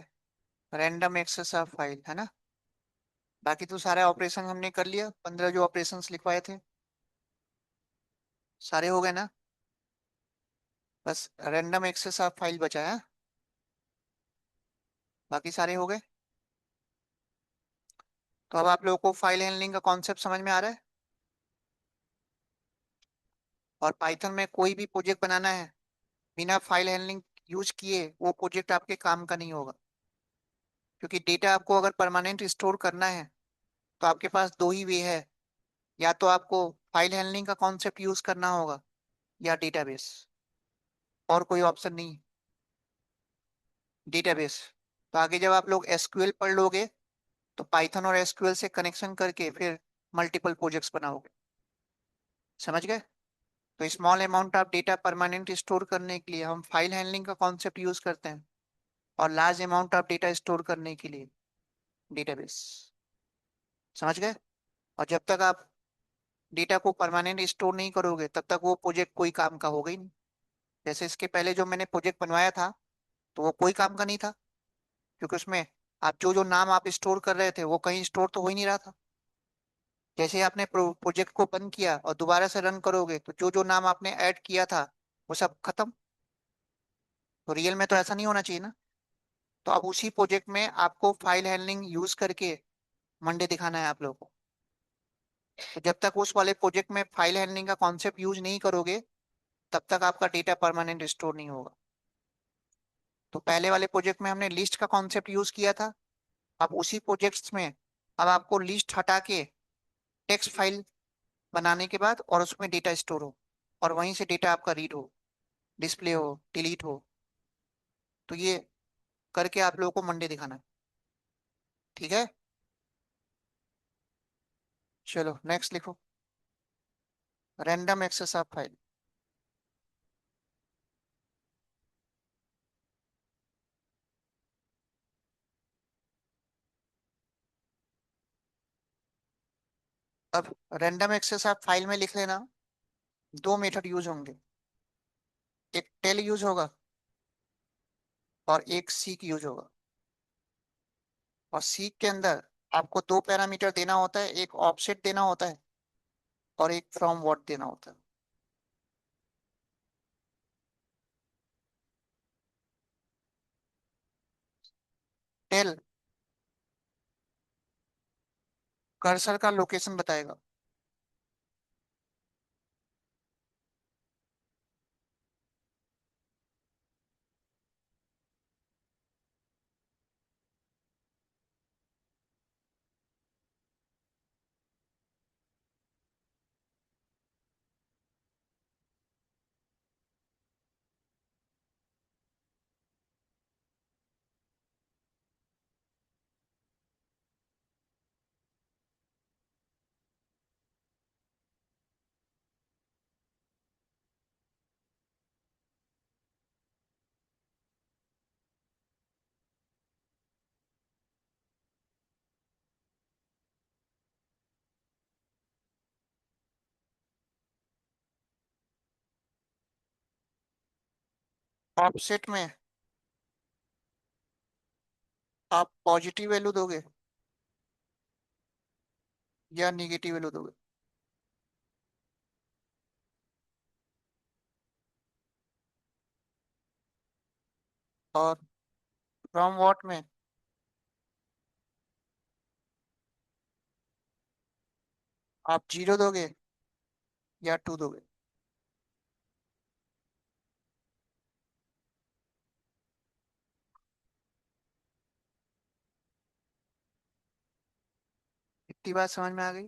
रैंडम एक्सेस ऑफ फाइल, है ना। बाकी तो सारे ऑपरेशन हमने कर लिया, 15 जो ऑपरेशंस लिखवाए थे सारे हो गए ना। बस रैंडम एक्सेस ऑफ फाइल बचा है, बाकी सारे हो गए। तो अब आप लोगों को फाइल हैंडलिंग का कॉन्सेप्ट समझ में आ रहा है। और पाइथन में कोई भी प्रोजेक्ट बनाना है बिना फाइल हैंडलिंग यूज किए, वो प्रोजेक्ट आपके काम का नहीं होगा। क्योंकि डेटा आपको अगर परमानेंट स्टोर करना है तो आपके पास दो ही वे है, या तो आपको फाइल हैंडलिंग का कॉन्सेप्ट यूज करना होगा या डेटाबेस, और कोई ऑप्शन नहीं। डेटाबेस। तो आगे जब आप लोग एसक्यूएल पढ़ लोगे तो पाइथन और एसक्यूएल से कनेक्शन करके फिर मल्टीपल प्रोजेक्ट्स बनाओगे। समझ गए? तो small amount of data permanent store करने के लिए हम फाइल हैंडलिंग का कॉन्सेप्ट यूज करते हैं, और large amount of data store करने के लिए डेटाबेस। समझ गए? और जब तक आप डेटा को परमानेंट स्टोर नहीं करोगे तब तक वो प्रोजेक्ट कोई काम का होगा ही नहीं। जैसे इसके पहले जो मैंने प्रोजेक्ट बनवाया था तो वो कोई काम का नहीं था, क्योंकि उसमें आप जो जो नाम आप स्टोर कर रहे थे वो कहीं स्टोर तो हो ही नहीं रहा था। जैसे ही आपने प्रोजेक्ट को बंद किया और दोबारा से रन करोगे तो जो जो नाम आपने ऐड किया था वो सब खत्म। तो रियल में तो ऐसा नहीं होना चाहिए ना। तो अब उसी प्रोजेक्ट में आपको फाइल हैंडलिंग यूज करके मंडे दिखाना है आप लोगों को। तो जब तक उस वाले प्रोजेक्ट में फाइल हैंडलिंग का कॉन्सेप्ट यूज नहीं करोगे तब तक आपका डेटा परमानेंट स्टोर नहीं होगा। तो पहले वाले प्रोजेक्ट में हमने लिस्ट का कॉन्सेप्ट यूज किया था। अब उसी प्रोजेक्ट्स में अब आपको लिस्ट हटा के टेक्स्ट फाइल बनाने के बाद और उसमें डेटा स्टोर हो, और वहीं से डेटा आपका रीड हो, डिस्प्ले हो, डिलीट हो। तो ये करके आप लोगों को मंडे दिखाना है। ठीक है? चलो नेक्स्ट लिखो, रैंडम एक्सेस ऑफ फाइल। अब रैंडम एक्सेस ऑफ फाइल में लिख लेना, दो मेथड यूज होंगे। एक टेल यूज होगा और एक सीक यूज होगा। और सीक के अंदर आपको दो पैरामीटर देना होता है, एक ऑफसेट देना होता है और एक फ्रॉम व्हाट देना होता है। टेल कर्सर का लोकेशन बताएगा। ऑफसेट में आप पॉजिटिव वैल्यू दोगे या निगेटिव वैल्यू दोगे? और फ्रॉम व्हाट में आप जीरो दोगे या टू दोगे? इतनी बात समझ में आ गई?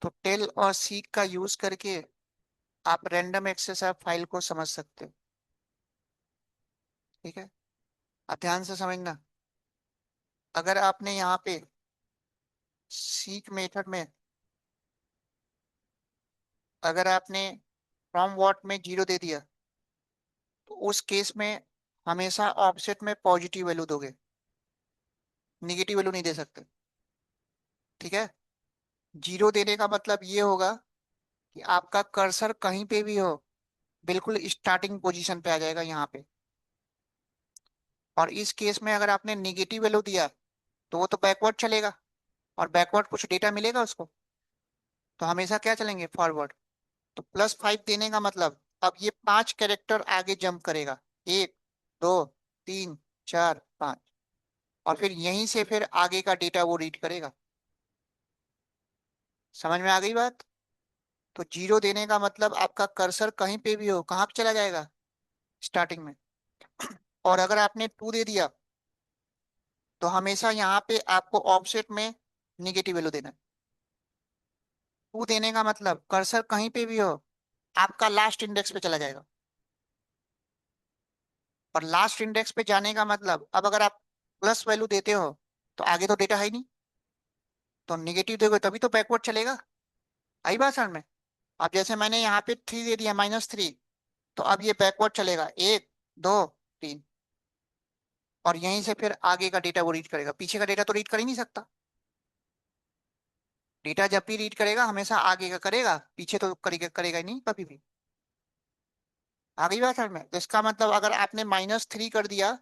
तो टेल और सीक का यूज करके आप रैंडम एक्सेस ऑफ फाइल को समझ सकते हो। ठीक है, अब ध्यान से समझना। अगर आपने यहाँ पे सीक मेथड में, अगर आपने फ्रॉम व्हाट में जीरो दे दिया, तो उस केस में हमेशा ऑफसेट में पॉजिटिव वैल्यू दोगे, निगेटिव वैल्यू नहीं दे सकते। ठीक है, जीरो देने का मतलब ये होगा कि आपका कर्सर कहीं पे भी हो, बिल्कुल स्टार्टिंग पोजीशन पे आ जाएगा यहाँ पे। और इस केस में अगर आपने निगेटिव वैल्यू दिया तो वो तो बैकवर्ड चलेगा, और बैकवर्ड कुछ डेटा मिलेगा उसको, तो हमेशा क्या चलेंगे, फॉरवर्ड। तो +5 देने का मतलब अब ये 5 कैरेक्टर आगे जंप करेगा, 1 2 3 4 5, और फिर यहीं से फिर आगे का डेटा वो रीड करेगा। समझ में आ गई बात? तो जीरो देने का मतलब आपका कर्सर कहीं पे भी हो, कहाँ चला जाएगा, स्टार्टिंग में। और अगर आपने टू दे दिया तो हमेशा यहाँ पे आपको ऑफसेट में निगेटिव वैल्यू देना है। टू देने का मतलब कर्सर कहीं पे भी हो, आपका लास्ट इंडेक्स पे चला जाएगा। और लास्ट इंडेक्स पे जाने का मतलब अब अगर आप प्लस वैल्यू देते हो तो आगे तो डेटा है ही नहीं, तो निगेटिव दोगे तभी तो बैकवर्ड चलेगा। आई बात समझ में? अब जैसे मैंने यहाँ पे थ्री दे दिया, -3, तो अब ये बैकवर्ड चलेगा, 1 2 3, और यहीं से फिर आगे का डेटा वो रीड करेगा, पीछे का डेटा तो रीड कर ही नहीं सकता। डेटा जब भी रीड करेगा हमेशा आगे का करेगा, पीछे तो करेगा करेगा ही नहीं कभी भी। आ गई बात समझ में? तो इसका मतलब अगर आपने -3 कर दिया,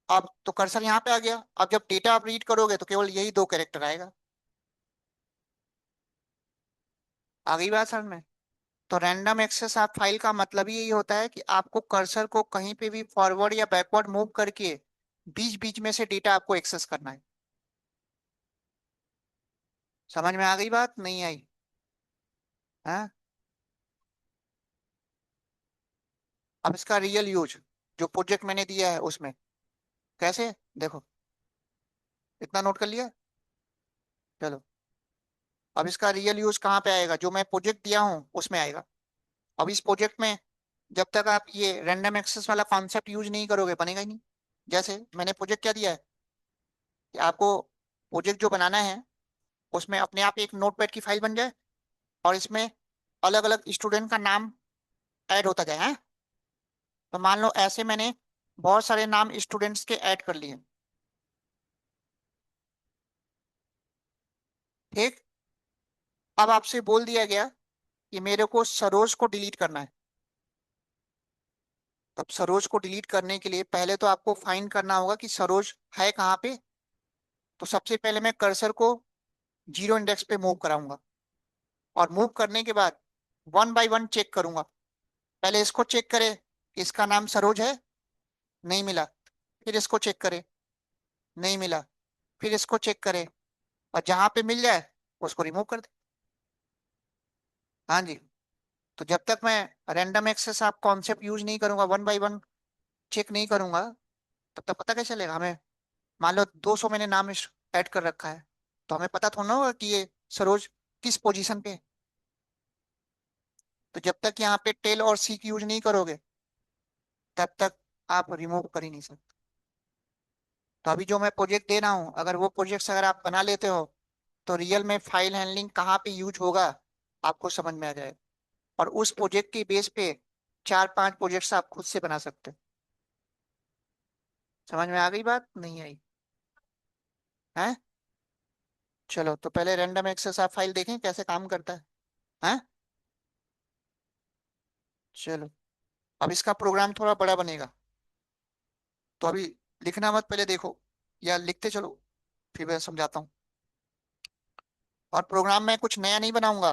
अब तो कर्सर यहाँ पे आ गया, अब जब डेटा आप रीड करोगे तो केवल यही दो कैरेक्टर आएगा। आ गई बात समझ में? तो रैंडम एक्सेस ऑफ फाइल का मतलब ही यही होता है कि आपको कर्सर को कहीं पे भी फॉरवर्ड या बैकवर्ड मूव करके बीच बीच में से डेटा आपको एक्सेस करना है। समझ में आ गई बात, नहीं आई? हाँ। अब इसका रियल यूज जो प्रोजेक्ट मैंने दिया है उसमें कैसे, देखो, इतना नोट कर लिया? चलो, अब इसका रियल यूज कहाँ पे आएगा, जो मैं प्रोजेक्ट दिया हूँ उसमें आएगा। अब इस प्रोजेक्ट में जब तक आप ये रैंडम एक्सेस वाला कॉन्सेप्ट यूज नहीं करोगे बनेगा ही नहीं। जैसे मैंने प्रोजेक्ट क्या दिया है कि आपको प्रोजेक्ट जो बनाना है उसमें अपने आप एक नोटपैड की फाइल बन जाए, और इसमें अलग अलग स्टूडेंट का नाम ऐड होता जाए, हैं? तो मान लो ऐसे मैंने बहुत सारे नाम स्टूडेंट्स के ऐड कर लिए। ठीक, अब आपसे बोल दिया गया कि मेरे को सरोज को डिलीट करना है। तब सरोज को डिलीट करने के लिए पहले तो आपको फाइंड करना होगा कि सरोज है कहाँ पे। तो सबसे पहले मैं कर्सर को जीरो इंडेक्स पे मूव कराऊंगा, और मूव करने के बाद 1 बाय 1 चेक करूंगा। पहले इसको चेक करे कि इसका नाम सरोज है, नहीं मिला। फिर इसको चेक करे, नहीं मिला। फिर इसको चेक करे, और जहां पे मिल जाए उसको रिमूव कर दे। हाँ जी। तो जब तक मैं रैंडम एक्सेस आप कॉन्सेप्ट यूज नहीं करूंगा, 1 बाय 1 चेक नहीं करूंगा, तब तक पता कैसे चलेगा हमें? मान लो 200 मैंने नाम ऐड कर रखा है, तो हमें पता थोड़ा ना होगा कि ये सरोज किस पोजीशन पे है। तो जब तक यहाँ पे टेल और सीक यूज नहीं करोगे तब तक आप रिमूव कर ही नहीं सकते। तो अभी जो मैं प्रोजेक्ट दे रहा हूँ, अगर वो प्रोजेक्ट्स अगर आप बना लेते हो तो रियल में फाइल हैंडलिंग कहाँ पे यूज होगा आपको समझ में आ जाएगा। और उस प्रोजेक्ट के बेस पे 4 5 प्रोजेक्ट्स आप खुद से बना सकते हो। समझ में आ गई बात, नहीं आई? है? चलो तो पहले रैंडम एक्सेस आप फाइल देखें कैसे काम करता है। हैं? चलो, अब इसका प्रोग्राम थोड़ा बड़ा बनेगा, तो अभी लिखना मत, पहले देखो या लिखते चलो, फिर मैं समझाता हूँ। और प्रोग्राम में कुछ नया नहीं बनाऊंगा,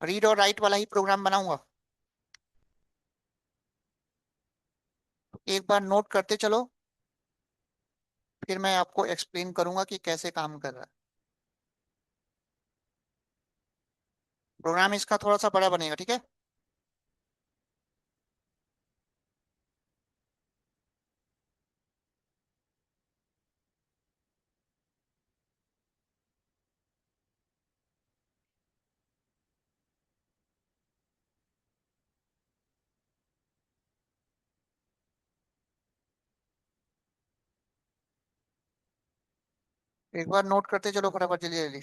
रीड और राइट वाला ही प्रोग्राम बनाऊंगा। एक बार नोट करते चलो, फिर मैं आपको एक्सप्लेन करूंगा कि कैसे काम कर रहा है। प्रोग्राम इसका थोड़ा सा बड़ा बनेगा, ठीक है। एक बार नोट करते चलो फटाफट, जल्दी जल्दी।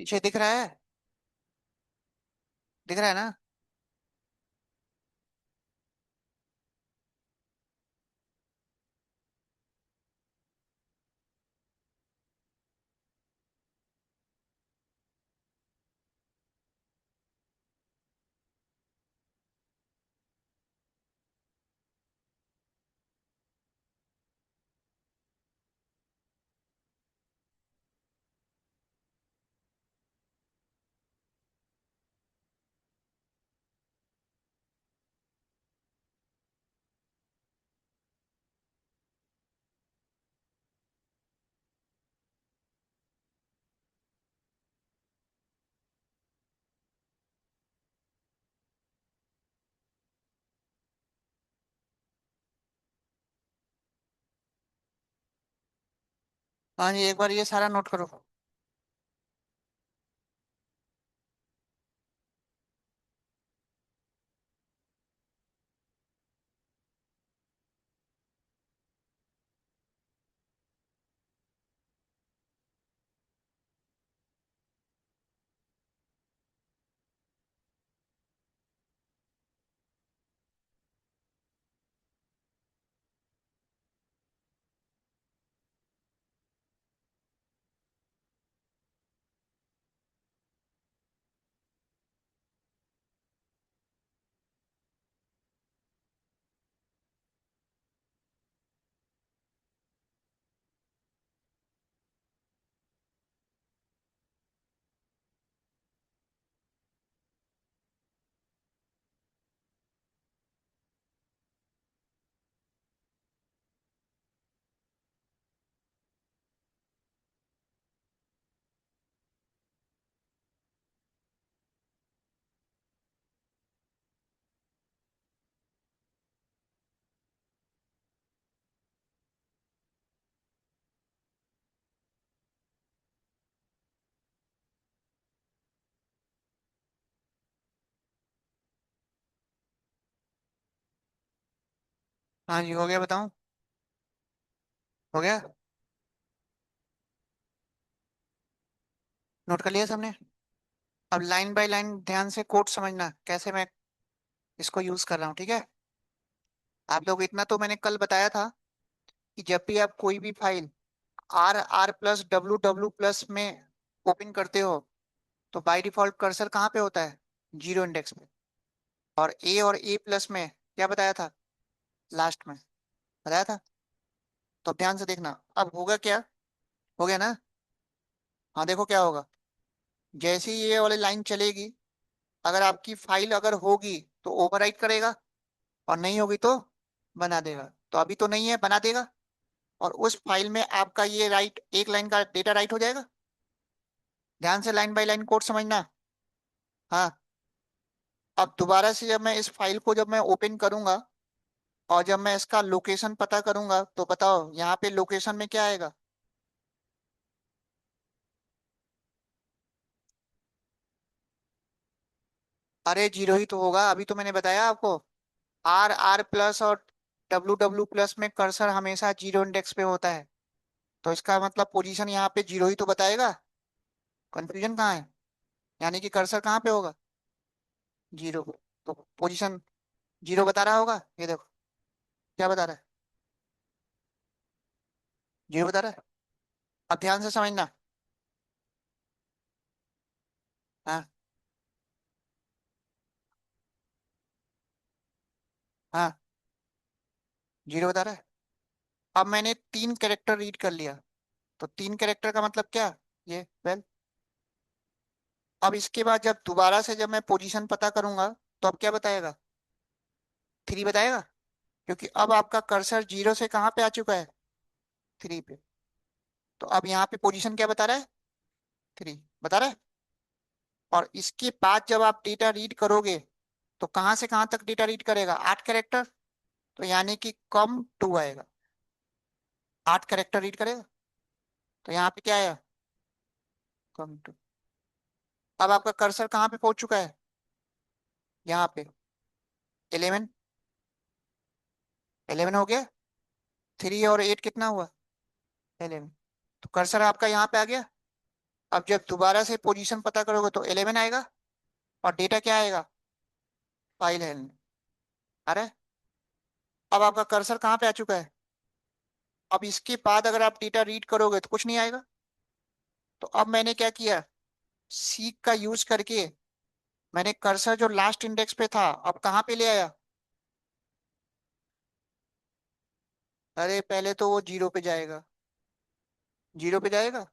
पीछे दिख रहा है? दिख रहा है ना? हाँ जी, एक बार ये सारा नोट करो। हाँ जी, हो गया, बताऊं? हो गया। नोट कर लिया सबने? अब लाइन बाय लाइन ध्यान से कोड समझना कैसे मैं इसको यूज कर रहा हूँ, ठीक है। आप लोग इतना तो मैंने कल बताया था कि जब भी आप कोई भी फाइल R+W+W+ में ओपन करते हो, तो बाय डिफॉल्ट कर्सर कहाँ पे होता है? जीरो इंडेक्स पे। और A++ में क्या बताया था? लास्ट में बताया था। तो अब ध्यान से देखना, अब होगा क्या? हो गया ना? हाँ, देखो क्या होगा। जैसे ही ये वाली लाइन चलेगी, अगर आपकी फाइल अगर होगी तो ओवरराइट करेगा, और नहीं होगी तो बना देगा। तो अभी तो नहीं है, बना देगा। और उस फाइल में आपका ये राइट, एक लाइन का डेटा राइट हो जाएगा। ध्यान से लाइन बाय लाइन कोड समझना। हाँ। अब दोबारा से जब मैं इस फाइल को जब मैं ओपन करूंगा और जब मैं इसका लोकेशन पता करूंगा, तो बताओ यहाँ पे लोकेशन में क्या आएगा। अरे जीरो ही तो होगा, अभी तो मैंने बताया आपको। आर आर प्लस और डब्लू डब्लू प्लस में कर्सर हमेशा जीरो इंडेक्स पे होता है। तो इसका मतलब पोजीशन यहाँ पे जीरो ही तो बताएगा। कंफ्यूजन कहाँ है? यानी कि कर्सर कहाँ पे होगा? जीरो। तो पोजीशन जीरो बता रहा होगा, ये देखो। क्या बता रहा है? जीरो बता रहा है। अब ध्यान से समझना। हाँ। हाँ। जीरो बता रहा है। अब मैंने तीन कैरेक्टर रीड कर लिया। तो तीन कैरेक्टर का मतलब क्या? ये वेल। अब इसके बाद जब दोबारा से जब मैं पोजीशन पता करूंगा, तो अब क्या बताएगा? थ्री बताएगा। क्योंकि अब आपका कर्सर जीरो से कहाँ पे आ चुका है? थ्री पे। तो अब यहाँ पे पोजीशन क्या बता रहा है? थ्री बता रहा है। और इसके बाद जब आप डेटा रीड करोगे, तो कहाँ से कहाँ तक डेटा रीड करेगा? आठ कैरेक्टर। तो यानी कि कम टू आएगा। आठ कैरेक्टर रीड करेगा। तो यहाँ पे क्या आया? Come to. अब आपका कर्सर कहाँ पे पहुंच चुका है? यहाँ पे। 11। 11 हो गया। थ्री और एट कितना हुआ? 11। तो कर्सर आपका यहाँ पे आ गया। अब जब दोबारा से पोजीशन पता करोगे तो 11 आएगा। और डेटा क्या आएगा? फाइल है। अरे, अब आपका कर्सर कहाँ पे आ चुका है? अब इसके बाद अगर आप डेटा रीड करोगे तो कुछ नहीं आएगा। तो अब मैंने क्या किया? सीक का यूज करके मैंने कर्सर जो लास्ट इंडेक्स पे था, अब कहाँ पे ले आया? अरे पहले तो वो जीरो पे जाएगा। जीरो पे जाएगा।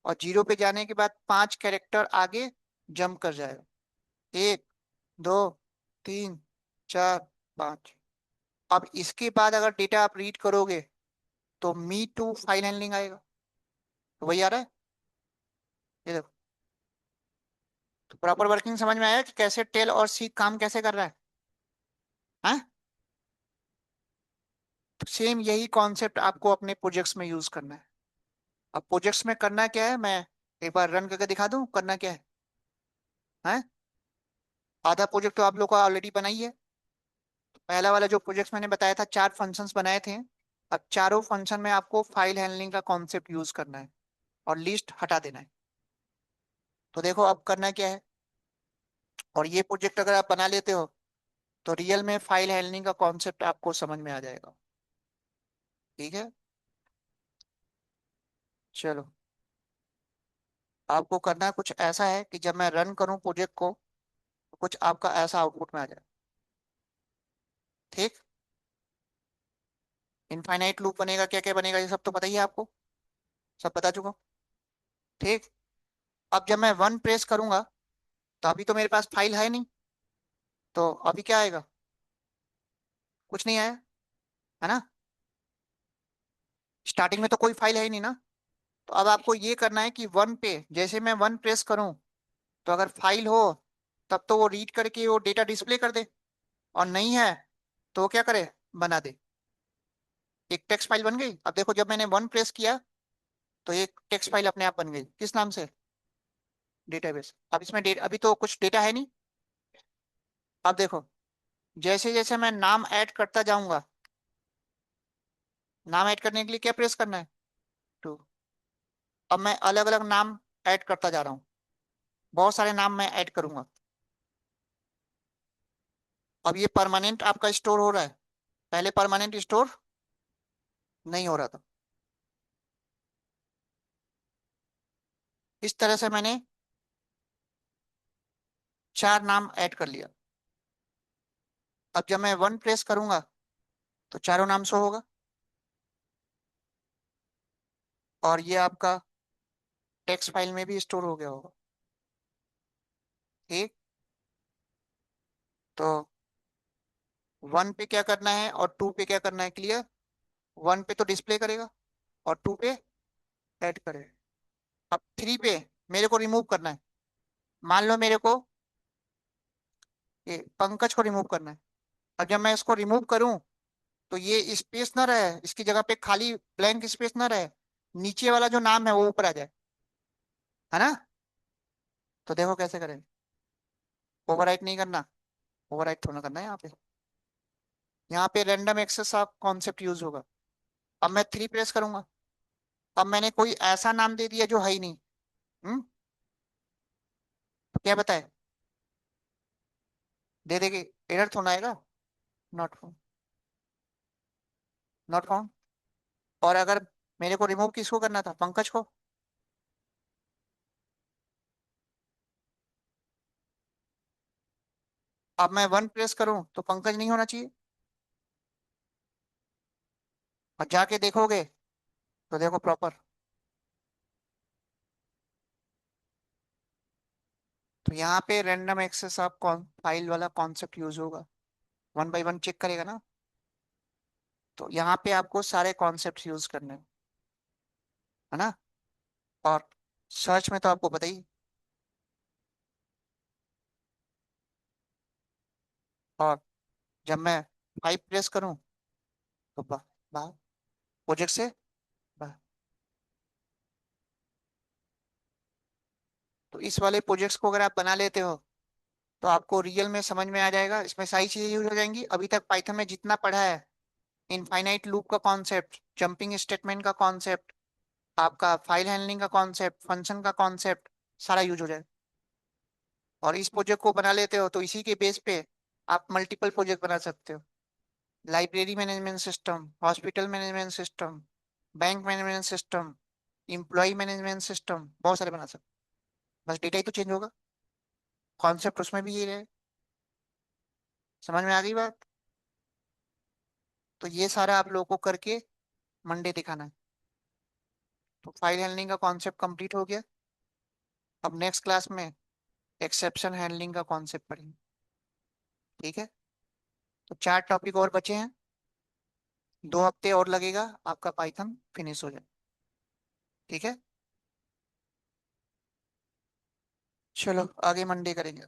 और जीरो पे जाने के बाद पांच कैरेक्टर आगे जंप कर जाएगा। एक, दो, तीन, चार, पांच। अब इसके बाद अगर डेटा आप रीड करोगे, तो मी टू फाइल हैंडलिंग आएगा। तो वही आ रहा है। ये देखो। तो प्रॉपर वर्किंग समझ में आया कि कैसे टेल और सीक काम कैसे कर रहा है? हाँ। तो सेम यही कॉन्सेप्ट आपको अपने प्रोजेक्ट्स में यूज करना है। अब प्रोजेक्ट्स में करना क्या है, मैं एक बार रन करके दिखा दूं करना क्या है। हैं? आधा प्रोजेक्ट तो आप लोग को ऑलरेडी बनाई है। पहला वाला जो प्रोजेक्ट मैंने बताया था, चार फंक्शंस बनाए थे। अब चारों फंक्शन में आपको फाइल हैंडलिंग का कॉन्सेप्ट यूज करना है और लिस्ट हटा देना है। तो देखो अब करना क्या है। और ये प्रोजेक्ट अगर आप बना लेते हो, तो रियल में फाइल हैंडलिंग का कॉन्सेप्ट आपको समझ में आ जाएगा। ठीक है। चलो। आपको करना कुछ ऐसा है कि जब मैं रन करूं प्रोजेक्ट को, तो कुछ आपका ऐसा आउटपुट में आ जाए। ठीक। इनफाइनाइट लूप बनेगा, क्या क्या बनेगा, ये सब तो पता ही है आपको। सब बता चुका हूं। ठीक। अब जब मैं वन प्रेस करूंगा, तो अभी तो मेरे पास फाइल है नहीं। तो अभी क्या आएगा? कुछ नहीं आया, है ना। स्टार्टिंग में तो कोई फाइल है ही नहीं ना। तो अब आपको ये करना है कि वन पे जैसे मैं वन प्रेस करूं, तो अगर फाइल हो तब तो वो रीड करके वो डेटा डिस्प्ले कर दे। और नहीं है तो वो क्या करे? बना दे। एक टेक्स्ट फाइल बन गई। अब देखो जब मैंने वन प्रेस किया, तो एक टेक्स्ट फाइल अपने आप बन गई। किस नाम से? डेटाबेस। अब इसमें अभी तो कुछ डेटा है नहीं। अब देखो, जैसे जैसे मैं नाम ऐड करता जाऊंगा, नाम ऐड करने के लिए क्या प्रेस करना है? टू। अब मैं अलग अलग नाम ऐड करता जा रहा हूँ। बहुत सारे नाम मैं ऐड करूंगा। अब ये परमानेंट आपका स्टोर हो रहा है। पहले परमानेंट स्टोर नहीं हो रहा था। इस तरह से मैंने चार नाम ऐड कर लिया। अब जब मैं वन प्रेस करूंगा, तो चारों नाम शो होगा। और ये आपका टेक्स्ट फाइल में भी स्टोर हो गया होगा। ठीक। तो वन पे क्या करना है और टू पे क्या करना है, क्लियर। वन पे तो डिस्प्ले करेगा और टू पे ऐड करेगा। अब थ्री पे मेरे को रिमूव करना है। मान लो मेरे को ये पंकज को रिमूव करना है। अब जब मैं इसको रिमूव करूं तो ये स्पेस ना रहे, इसकी जगह पे खाली ब्लैंक स्पेस ना रहे, नीचे वाला जो नाम है वो ऊपर आ जाए, है ना। तो देखो कैसे करें। ओवरराइट नहीं करना, ओवरराइट थोड़ा करना है यहाँ पे। यहाँ पे random access of concept use होगा। अब मैं थ्री प्रेस करूंगा। अब मैंने कोई ऐसा नाम दे दिया जो है ही नहीं। तो क्या बताए, दे देगी, एरर थोड़ा आएगा। Not found, not found. और अगर मेरे को रिमूव किसको करना था, पंकज को। अब मैं वन प्रेस करूं तो पंकज नहीं होना चाहिए। और जाके देखोगे तो देखो प्रॉपर। तो यहाँ पे रैंडम एक्सेस ऑफ फाइल वाला कॉन्सेप्ट यूज होगा। वन बाय वन चेक करेगा ना। तो यहाँ पे आपको सारे कॉन्सेप्ट यूज करने हैं, है ना। और सर्च में तो आपको पता ही। और जब मैं फाइव प्रेस करूं तो बाहर प्रोजेक्ट से बाहर। तो इस वाले प्रोजेक्ट्स को अगर आप बना लेते हो तो आपको रियल में समझ में आ जाएगा, इसमें सारी चीजें यूज हो जाएंगी। अभी तक पाइथन में जितना पढ़ा है, इनफाइनाइट लूप का कॉन्सेप्ट, जंपिंग स्टेटमेंट का कॉन्सेप्ट, आपका फाइल हैंडलिंग का कॉन्सेप्ट, फंक्शन का कॉन्सेप्ट, सारा यूज हो जाए। और इस प्रोजेक्ट को बना लेते हो तो इसी के बेस पे आप मल्टीपल प्रोजेक्ट बना सकते हो। Library management system, hospital management system, bank management system, employee management system, बहुत सारे बना सकते हो। बस डेटा ही तो चेंज होगा, कॉन्सेप्ट उसमें भी ये है। समझ में आ गई बात। तो ये सारा आप लोगों को करके मंडे दिखाना है। तो फाइल हैंडलिंग का कॉन्सेप्ट कंप्लीट हो गया। अब नेक्स्ट क्लास में एक्सेप्शन हैंडलिंग का कॉन्सेप्ट पढ़ेंगे। ठीक है। तो चार टॉपिक और बचे हैं। 2 हफ्ते और लगेगा आपका पाइथन फिनिश हो जाए। ठीक है। चलो आगे मंडे करेंगे।